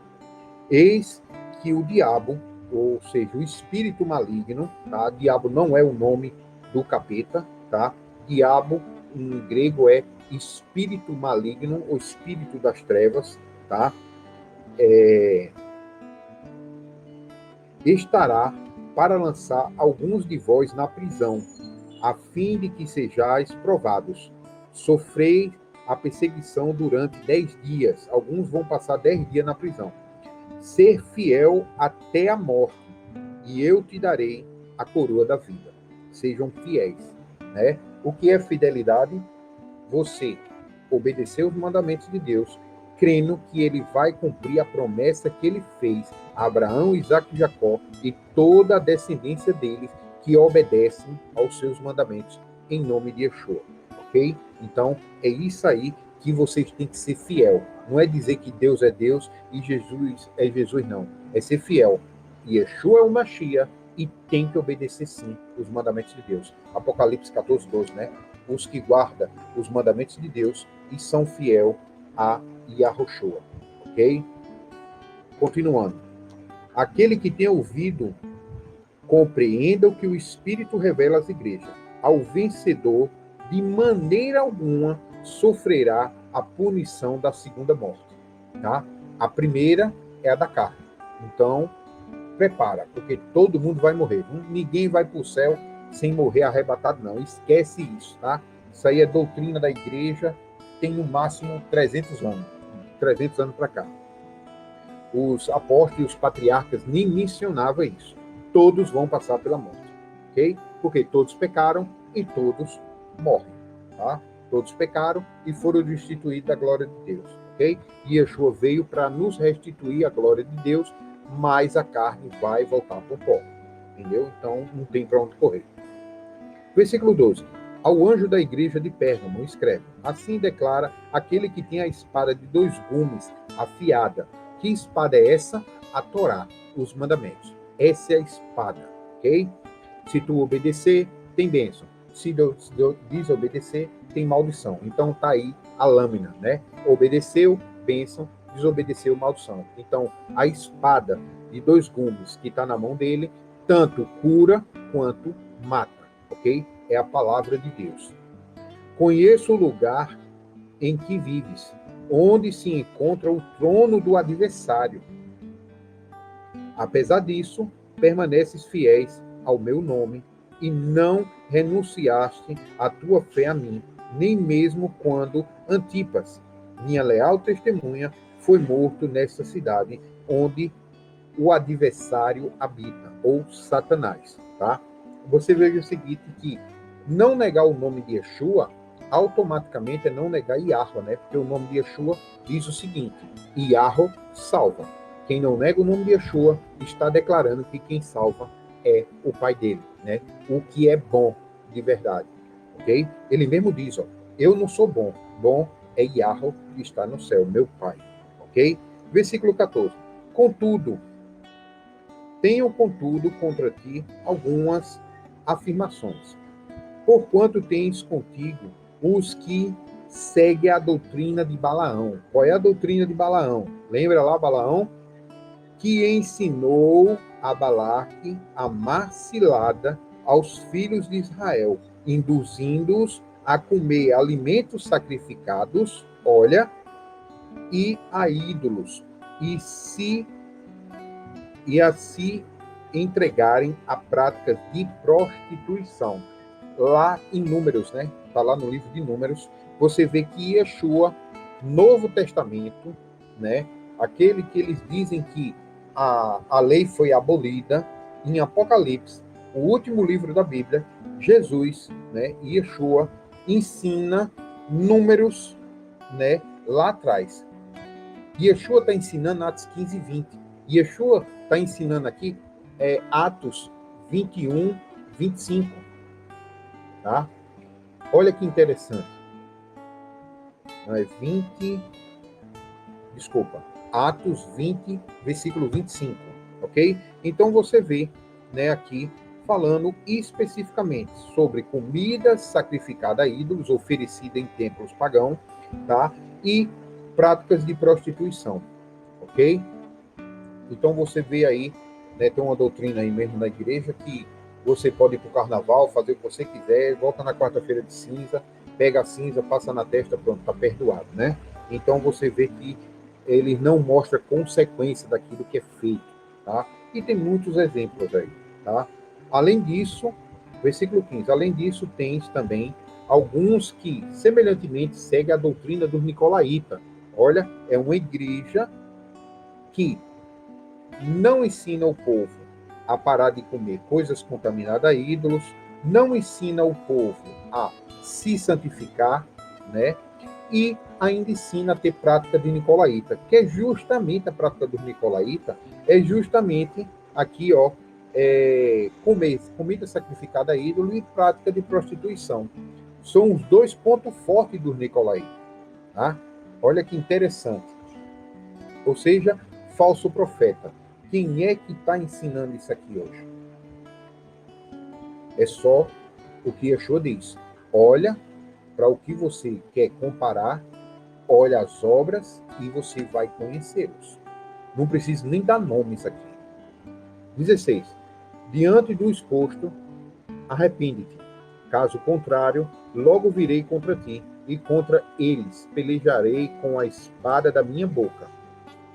Speaker 1: Eis que o diabo, ou seja, o espírito maligno, tá? Diabo não é o nome do capeta, tá? Diabo, em grego, é espírito maligno, ou espírito das trevas, tá? Estará para lançar alguns de vós na prisão, a fim de que sejais provados. Sofrei a perseguição durante 10 dias. Alguns vão passar 10 dias na prisão. Ser fiel até a morte, e eu te darei a coroa da vida. Sejam fiéis, né? O que é fidelidade? Você obedecer os mandamentos de Deus, crendo que ele vai cumprir a promessa que ele fez a Abraão, Isaque e Jacó e toda a descendência deles que obedecem aos seus mandamentos em nome de Yeshua, ok? Então, é isso aí que vocês têm que ser fiel. Não é dizer que Deus é Deus e Jesus é Jesus, não. É ser fiel. Yeshua é o Mashiach e tem que obedecer, sim, os mandamentos de Deus. Apocalipse 14, 12, né? Os que guardam os mandamentos de Deus e são fiel a Yahushua, ok? Continuando. Aquele que tem ouvido, compreenda o que o Espírito revela às igrejas. Ao vencedor, de maneira alguma, sofrerá a punição da segunda morte, tá? A primeira é a da carne. Então, prepara, porque todo mundo vai morrer. Ninguém vai para o céu sem morrer arrebatado, não. Esquece isso, tá? Isso aí é doutrina da igreja, tem no máximo 300 anos. 300 anos para cá. Os apóstolos e os patriarcas nem mencionavam isso. Todos vão passar pela morte, ok? Porque todos pecaram e todos morrem, tá? Todos pecaram e foram destituídos da glória de Deus, ok? E Yeshua veio para nos restituir a glória de Deus, mas a carne vai voltar para o pó, entendeu? Então, não tem para onde correr. Versículo 12. Ao anjo da igreja de Pérgamo, escreve: assim declara aquele que tem a espada de 2 gumes, afiada. Que espada é essa? A Torá, os mandamentos. Essa é a espada, ok? Se tu obedecer, tem bênção. Se desobedecer, tem maldição. Então tá aí a lâmina, né? Obedeceu, bênção. Desobedeceu, maldição. Então, a espada de 2 gumes que está na mão dele, tanto cura quanto mata, ok? É a palavra de Deus. Conheço o lugar em que vives, onde se encontra o trono do adversário. Apesar disso, permaneces fiéis ao meu nome e não renunciaste à tua fé a mim, nem mesmo quando Antipas, minha leal testemunha, foi morto nessa cidade onde o adversário habita, ou Satanás, tá? Você veja o seguinte, que não negar o nome de Yeshua, automaticamente é não negar Yahweh, né? Porque o nome de Yeshua diz o seguinte: Yahweh salva. Quem não nega o nome de Yeshua está declarando que quem salva é o Pai dele, né? O que é bom de verdade, ok? Ele mesmo diz, eu não sou bom. Bom é Yahweh que está no céu, meu Pai, ok? Versículo 14. Contudo, tenho contudo contra ti algumas afirmações. Porquanto tens contigo os que seguem a doutrina de Balaão. Qual é a doutrina de Balaão? Lembra lá Balaão? Que ensinou a Balaque a mar cilada aos filhos de Israel, induzindo-os a comer alimentos sacrificados, olha, e a ídolos, e a se entregarem a práticas de prostituição. Lá em Números, né? Está lá no livro de Números, você vê que Yeshua, Novo Testamento, né? Aquele que eles dizem que a lei foi abolida, em Apocalipse, o último livro da Bíblia, Jesus, né? Yeshua ensina Números, né? Lá atrás. Yeshua está ensinando Atos 15 e 20. Yeshua está ensinando aqui Atos 21, 25. Tá? Olha que interessante. Não é 20. Desculpa. Atos 20, versículo 25. Ok? Então você vê, né, aqui falando especificamente sobre comida sacrificada a ídolos, oferecida em templos pagãos, tá? E práticas de prostituição. Ok? Então você vê aí, né, tem uma doutrina aí mesmo na igreja que você pode ir para o carnaval, fazer o que você quiser, volta na quarta-feira de cinza, pega a cinza, passa na testa, pronto, está perdoado, né? Então você vê que ele não mostra consequência daquilo que é feito, tá? E tem muitos exemplos aí, tá? Além disso, versículo 15, além disso, tens também alguns que, semelhantemente, seguem a doutrina dos nicolaítas. Olha, é uma igreja que não ensina o povo a parar de comer coisas contaminadas a ídolos, não ensina o povo a se santificar, né? E ainda ensina a ter prática de nicolaíta, que é justamente a prática dos nicolaíta, é justamente aqui, ó, comer comida sacrificada a ídolo e prática de prostituição. São os dois pontos fortes dos nicolaítas, tá? Olha que interessante. Ou seja, falso profeta. Quem é que está ensinando isso aqui hoje? É só o que Yeshua diz. Olha para o que você quer comparar, olha as obras e você vai conhecê-los. Não preciso nem dar nomes aqui. 16. Diante do exposto, arrepende-te. Caso contrário, logo virei contra ti, e contra eles pelejarei com a espada da minha boca.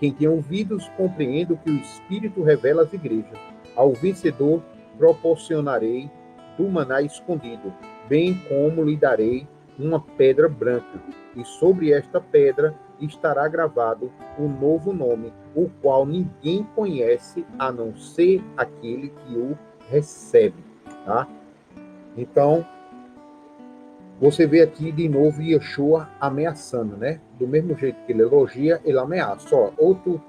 Speaker 1: Quem tem ouvidos, compreenda o que o Espírito revela às igrejas. Ao vencedor proporcionarei do maná escondido, bem como lhe darei uma pedra branca, e sobre esta pedra estará gravado um novo nome, o qual ninguém conhece, a não ser aquele que o recebe. Tá? Então, você vê aqui de novo Yeshua ameaçando, né? Do mesmo jeito que ele elogia, ele ameaça. Ó, ou tu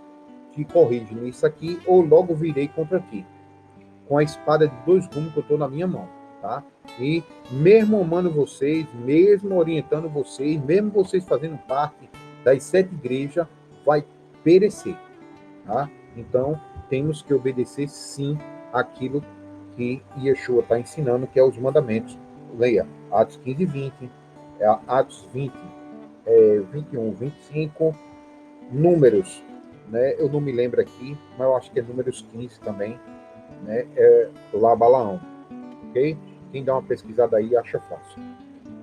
Speaker 1: te corrige nisso aqui, ou logo virei contra ti. Com a espada de dois gumes que eu estou na minha mão, tá? E mesmo amando vocês, mesmo orientando vocês, mesmo vocês fazendo parte das 7 igrejas, vai perecer, tá? Então, temos que obedecer, sim, aquilo que Yeshua está ensinando, que é os mandamentos. Leia Atos 15 e 20, Atos 20, 21, 25, Números, né? Eu não me lembro aqui, mas eu acho que é Números 15 também, né? Lá Balaão, ok? Quem dá uma pesquisada aí acha fácil.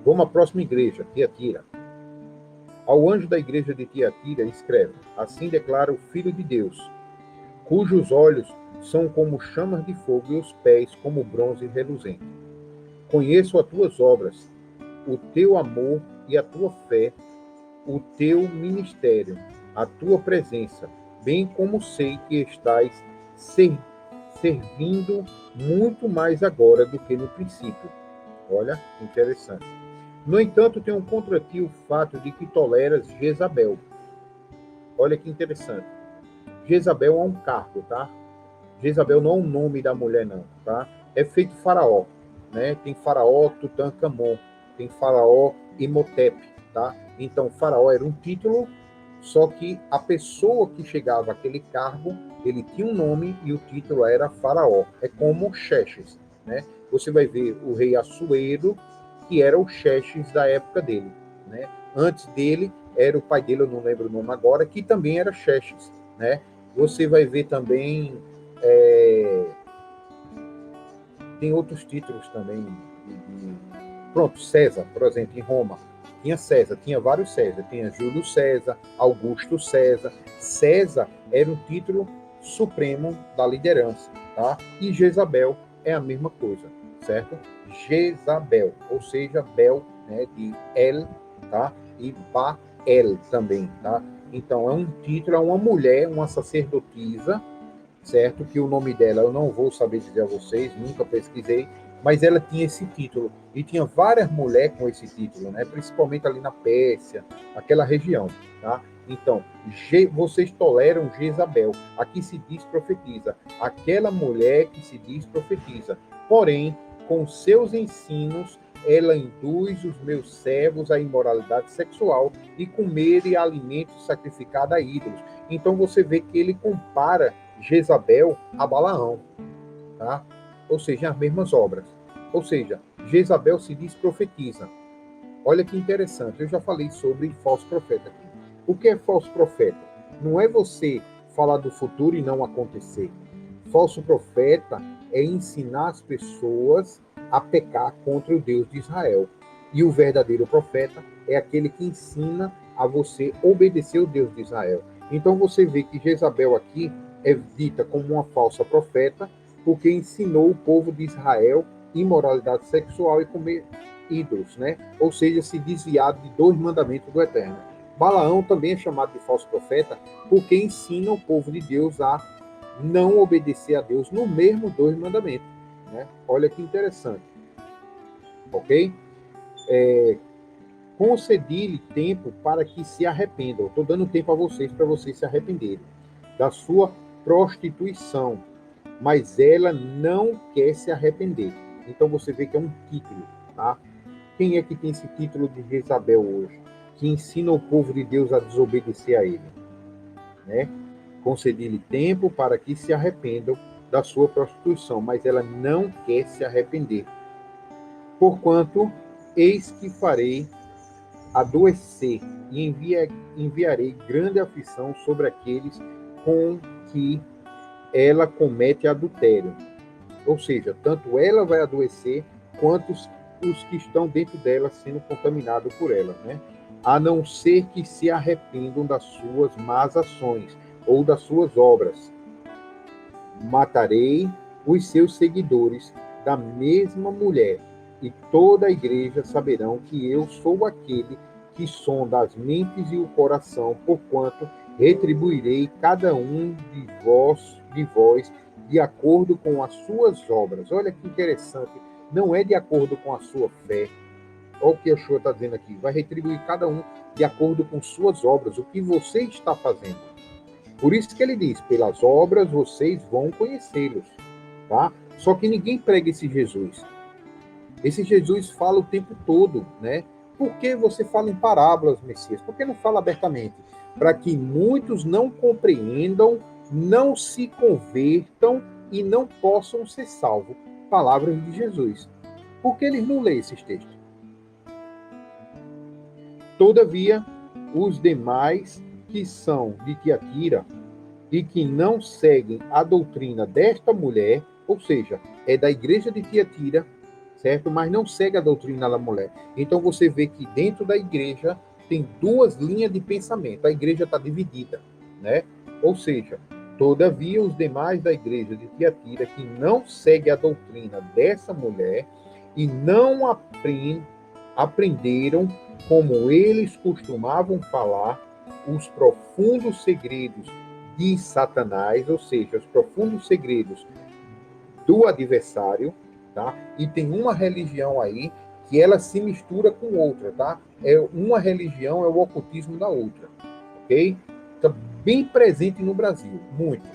Speaker 1: Vamos à próxima igreja, Tiatira. Ao anjo da igreja de Tiatira escreve: assim declara o Filho de Deus, cujos olhos são como chamas de fogo e os pés como bronze reluzente. Conheço as tuas obras, o teu amor e a tua fé, o teu ministério, a tua presença, bem como sei que estás servindo muito mais agora do que no princípio. Olha, interessante. No entanto, tenho contra ti o fato de que toleras Jezabel. Olha que interessante. Jezabel é um cargo, tá? Jezabel não é o nome da mulher, não, tá? É feito faraó, né? Tem faraó Tutankhamon, tem faraó Imhotep, tá? Então, faraó era um título, Só que a pessoa que chegava àquele cargo, ele tinha um nome e o título era Faraó. É como Xerxes, né? Você vai ver o rei Assuero, que era o Xerxes da época dele, né? Antes dele, era o pai dele, eu não lembro o nome agora, que também era Xerxes, né? Você vai ver também... tem outros títulos também. Pronto, César, por exemplo, em Roma. Tinha César, tinha vários César. Tinha Júlio César, Augusto César. César era um título supremo da liderança, tá? E Jezabel é a mesma coisa, certo? Jezabel, ou seja, Bel, né, de El, tá? E Bael também, tá? Então, é um título, é uma mulher, uma sacerdotisa, certo? Que o nome dela eu não vou saber dizer a vocês, nunca pesquisei, mas ela tinha esse título. E tinha várias mulheres com esse título, né? Principalmente ali na Pérsia, aquela região, tá? Então, vocês toleram Jezabel. Aqui se diz profetiza. Aquela mulher que se diz profetiza. Porém, com seus ensinos, ela induz os meus servos à imoralidade sexual e comerem alimentos sacrificados a ídolos. Então, você vê que ele compara Jezabel a Balaão, tá? Ou seja, as mesmas obras. Ou seja, Jezabel se diz profetiza. Olha que interessante, eu já falei sobre falso profeta aqui. O que é falso profeta? Não é você falar do futuro e não acontecer. Falso profeta é ensinar as pessoas a pecar contra o Deus de Israel. E o verdadeiro profeta é aquele que ensina a você obedecer o Deus de Israel. Então você vê que Jezabel aqui é dita como uma falsa profeta, porque ensinou o povo de Israel imoralidade sexual e comer ídolos, né? Ou seja, se desviar de 2 mandamentos do Eterno. Balaão também é chamado de falso profeta, porque ensina o povo de Deus a não obedecer a Deus no mesmo 2 mandamentos, né? Olha que interessante, ok? Concedi-lhe tempo para que se arrependam. Estou dando tempo a vocês para vocês se arrependerem da sua prostituição, mas ela não quer se arrepender. Então você vê que é um título, tá? Quem é que tem esse título de Jezabel hoje? Que ensina o povo de Deus a desobedecer a ele, né? Concedi-lhe tempo para que se arrependam da sua prostituição, mas ela não quer se arrepender. Porquanto, eis que farei adoecer e enviarei grande aflição sobre aqueles com que ela comete adultério. Ou seja, tanto ela vai adoecer, quanto os que estão dentro dela sendo contaminados por ela, né? A não ser que se arrependam das suas más ações ou das suas obras. Matarei os seus seguidores da mesma mulher, e toda a igreja saberão que eu sou aquele que sonda as mentes e o coração, porquanto retribuirei cada um de vós de acordo com as suas obras. Olha que interessante, não é de acordo com a sua fé. Olha o que Yeshua está dizendo aqui, vai retribuir cada um de acordo com suas obras, o que você está fazendo. Por isso que ele diz, pelas obras vocês vão conhecê-los, tá? Só que ninguém prega esse Jesus. Esse Jesus fala o tempo todo, né? Por que você fala em parábolas, Messias? Por que não fala abertamente? Para que muitos não compreendam, não se convertam e não possam ser salvos. Palavras de Jesus. Por que eles não leem esses textos? Todavia, os demais que são de Tiatira e que não seguem a doutrina desta mulher, ou seja, é da igreja de Tiatira, certo? Mas não segue a doutrina da mulher. Então você vê que dentro da igreja tem 2 linhas de pensamento. A igreja está dividida, né? Ou seja, todavia os demais da igreja de Tiatira que não segue a doutrina dessa mulher e não aprenderam como eles costumavam falar os profundos segredos de Satanás, ou seja, os profundos segredos do adversário, tá? E tem uma religião aí que ela se mistura com outra, tá? Uma religião é o ocultismo da outra, ok? Está bem presente no Brasil, muito.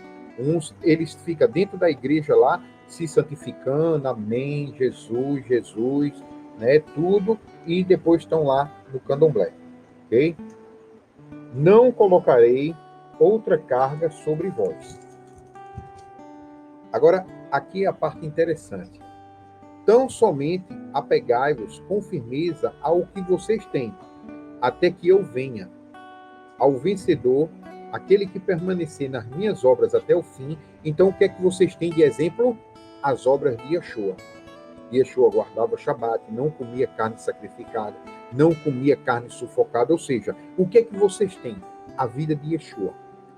Speaker 1: Eles ficam dentro da igreja lá, se santificando, amém, Jesus, Jesus, né? Tudo, e depois estão lá no candomblé, ok? Não colocarei outra carga sobre vós. Agora, aqui é a parte interessante. Tão somente apegai-vos com firmeza ao que vocês têm, até que eu venha. Ao vencedor, aquele que permanecer nas minhas obras até o fim. Então, o que é que vocês têm de exemplo? As obras de Yeshua. Yeshua guardava o Shabat, não comia carne sacrificada, não comia carne sufocada. Ou seja, o que é que vocês têm? A vida de Yeshua.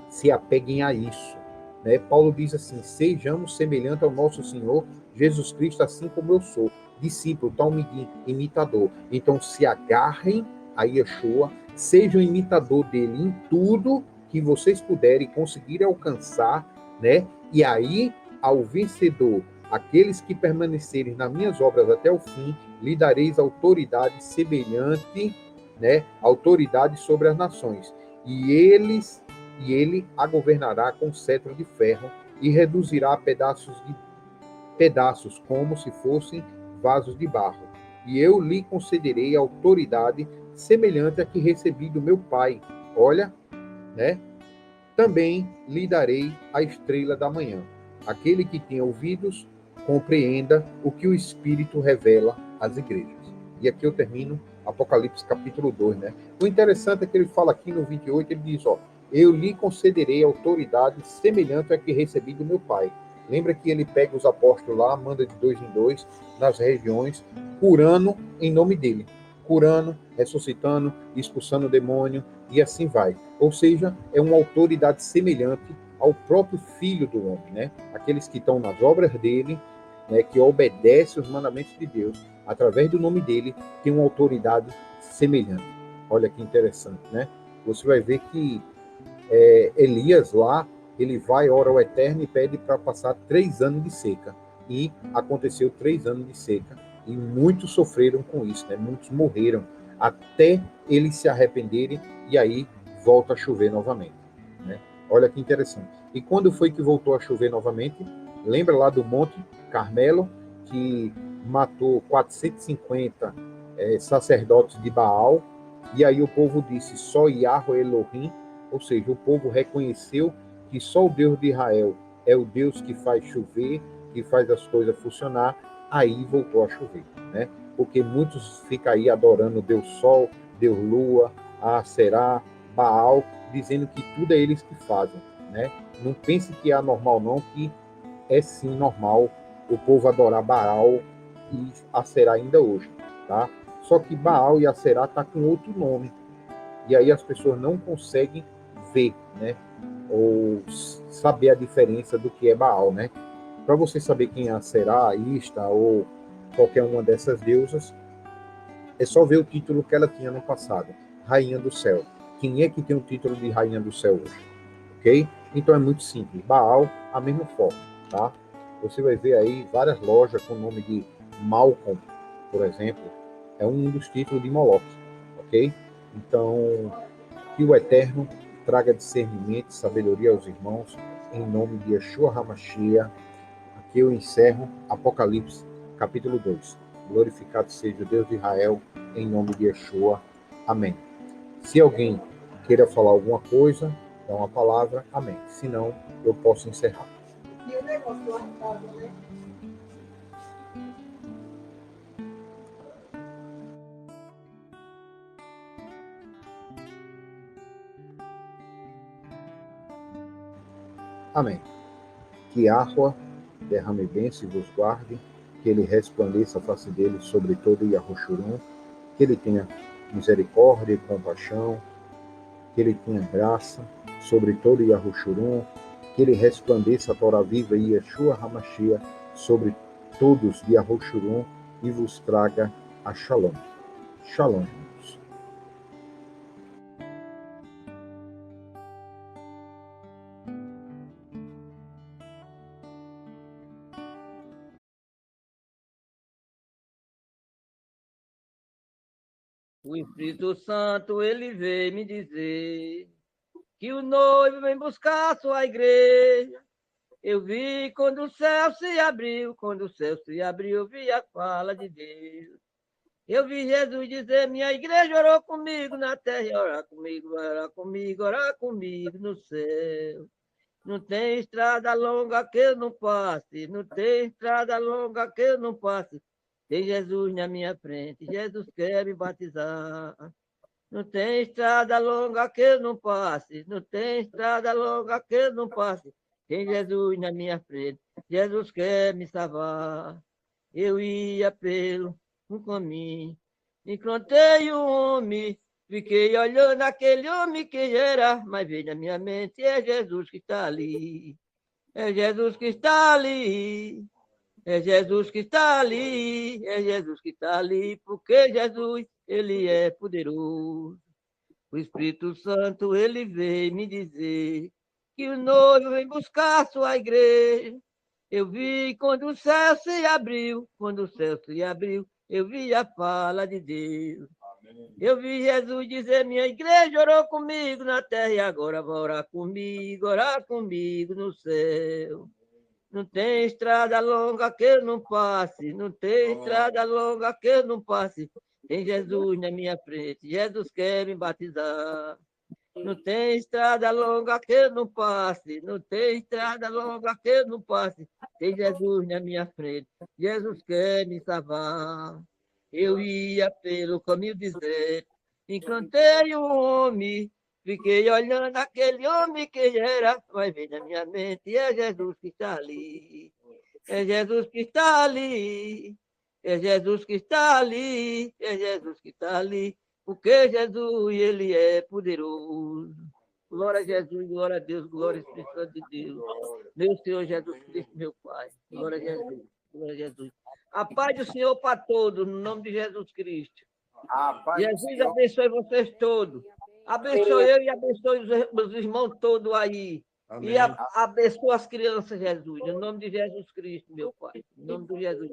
Speaker 1: Se apeguem a isso. Né? Paulo diz assim, sejamos semelhantes ao nosso Senhor Jesus Cristo, assim como eu sou. Discípulo, talmidim, imitador. Então, se agarrem a Yeshua, sejam imitador dele em tudo que vocês puderem conseguir alcançar, né? E aí, ao vencedor, aqueles que permanecerem nas minhas obras até o fim, lhe dareis autoridade semelhante, né? Autoridade sobre as nações. E ele a governará com cetro de ferro e reduzirá a pedaços como se fossem vasos de barro. E eu lhe concederei autoridade semelhante à que recebi do meu Pai. Olha, né? Também lhe darei a estrela da manhã. Aquele que tem ouvidos, compreenda o que o Espírito revela às igrejas. E aqui eu termino Apocalipse capítulo 2, né? O interessante é que ele fala aqui no 28, ele diz, ó, eu lhe concederei autoridade semelhante à que recebi do meu Pai. Lembra que ele pega os apóstolos lá, manda de 2 em 2 nas regiões, curando em nome dele. Curando, ressuscitando, expulsando o demônio, e assim vai. Ou seja, é uma autoridade semelhante ao próprio Filho do Homem, né? Aqueles que estão nas obras dele, né, que obedecem os mandamentos de Deus, através do nome dele, tem uma autoridade semelhante. Olha que interessante, né? Você vai ver que Elias lá, ele vai, ora ao Eterno e pede para passar 3 anos de seca. E aconteceu 3 anos de seca. E muitos sofreram com isso, né? Muitos morreram até eles se arrependerem e aí volta a chover novamente, né? Olha que interessante. E quando foi que voltou a chover novamente? Lembra lá do Monte Carmelo, que matou 450 sacerdotes de Baal, e aí o povo disse, só Yahweh Elohim, ou seja, o povo reconheceu que só o Deus de Israel é o Deus que faz chover, que faz as coisas funcionar, aí voltou a chover, né? Porque muitos ficam aí adorando Deus Sol, Deus Lua, Aserá, Baal, dizendo que tudo é eles que fazem, né? Não pense que é anormal não, que é sim normal o povo adorar Baal e Aserá ainda hoje, tá? Só que Baal e Aserá tá com outro nome, e aí as pessoas não conseguem ver, né? Ou saber a diferença do que é Baal, né? Para você saber quem é a Será, Ista ou qualquer uma dessas deusas, é só ver o título que ela tinha no passado, Rainha do Céu. Quem é que tem o título de Rainha do Céu hoje? Ok? Então é muito simples. Baal, a mesma forma, tá? Você vai ver aí várias lojas com o nome de Malcolm, por exemplo, é um dos títulos de Moloch, ok? Então, que o Eterno traga discernimento e sabedoria aos irmãos, em nome de Yeshua HaMashiach. Aqui eu encerro Apocalipse, capítulo 2. Glorificado seja o Deus de Israel, em nome de Yeshua. Amém. Se alguém queira falar alguma coisa, dá uma palavra, amém. Se não, eu posso encerrar. E o negócio do arcado, né? Amém. Que Yahweh derrame bênção e vos guarde, que ele resplandeça a face dele sobre todo Yahushurun, que ele tenha misericórdia e compaixão, que ele tenha graça sobre todo Yahushurun, que ele resplandeça a Torá viva e Yeshua HaMashiach sobre todos de Yahushurun e vos traga a Shalom. Shalom.
Speaker 2: O Espírito Santo, ele veio me dizer que o noivo vem buscar a sua igreja. Eu vi quando o céu se abriu, quando o céu se abriu, eu vi a fala de Deus. Eu vi Jesus dizer, minha igreja orou comigo na terra, orar comigo no céu. Não tem estrada longa que eu não passe, não tem estrada longa que eu não passe. Tem Jesus na minha frente, Jesus quer me batizar. Não tem estrada longa que eu não passe, não tem estrada longa que eu não passe. Tem Jesus na minha frente, Jesus quer me salvar. Eu ia pelo um caminho, encontrei um homem, fiquei olhando aquele homem que era, mas veio na minha mente, é Jesus que está ali, é Jesus que está ali, é Jesus que está ali, é Jesus que está ali, porque Jesus, ele é poderoso. O Espírito Santo, ele veio me dizer que o noivo vem buscar sua igreja. Eu vi quando o céu se abriu, quando o céu se abriu, eu vi a fala de Deus. Eu vi Jesus dizer, minha igreja orou comigo na terra e agora vai orar comigo no céu. Não tem estrada longa que eu não passe, não tem estrada longa que eu não passe. Tem Jesus na minha frente, Jesus quer me batizar. Não tem estrada longa que eu não passe, não tem estrada longa que eu não passe. Tem Jesus na minha frente, Jesus quer me salvar. Eu ia pelo caminho deserto, encontrei um homem, fiquei olhando aquele homem que era, vai ver na minha mente, é Jesus que está ali, é Jesus que está ali, é Jesus que está ali, é Jesus que está ali, porque Jesus, ele é poderoso. Glória a Jesus, glória a Deus, glória ao Espírito Santo de Deus. Meu Senhor Jesus Cristo, meu Pai. Glória a Jesus, glória a Jesus. A paz do Senhor para todos, no nome de Jesus Cristo. Jesus abençoe vocês todos. Abençoe eu e abençoe os irmãos todos aí. Amém. E abençoe as crianças, Jesus. Em nome de Jesus Cristo, meu Pai. Em nome de Jesus.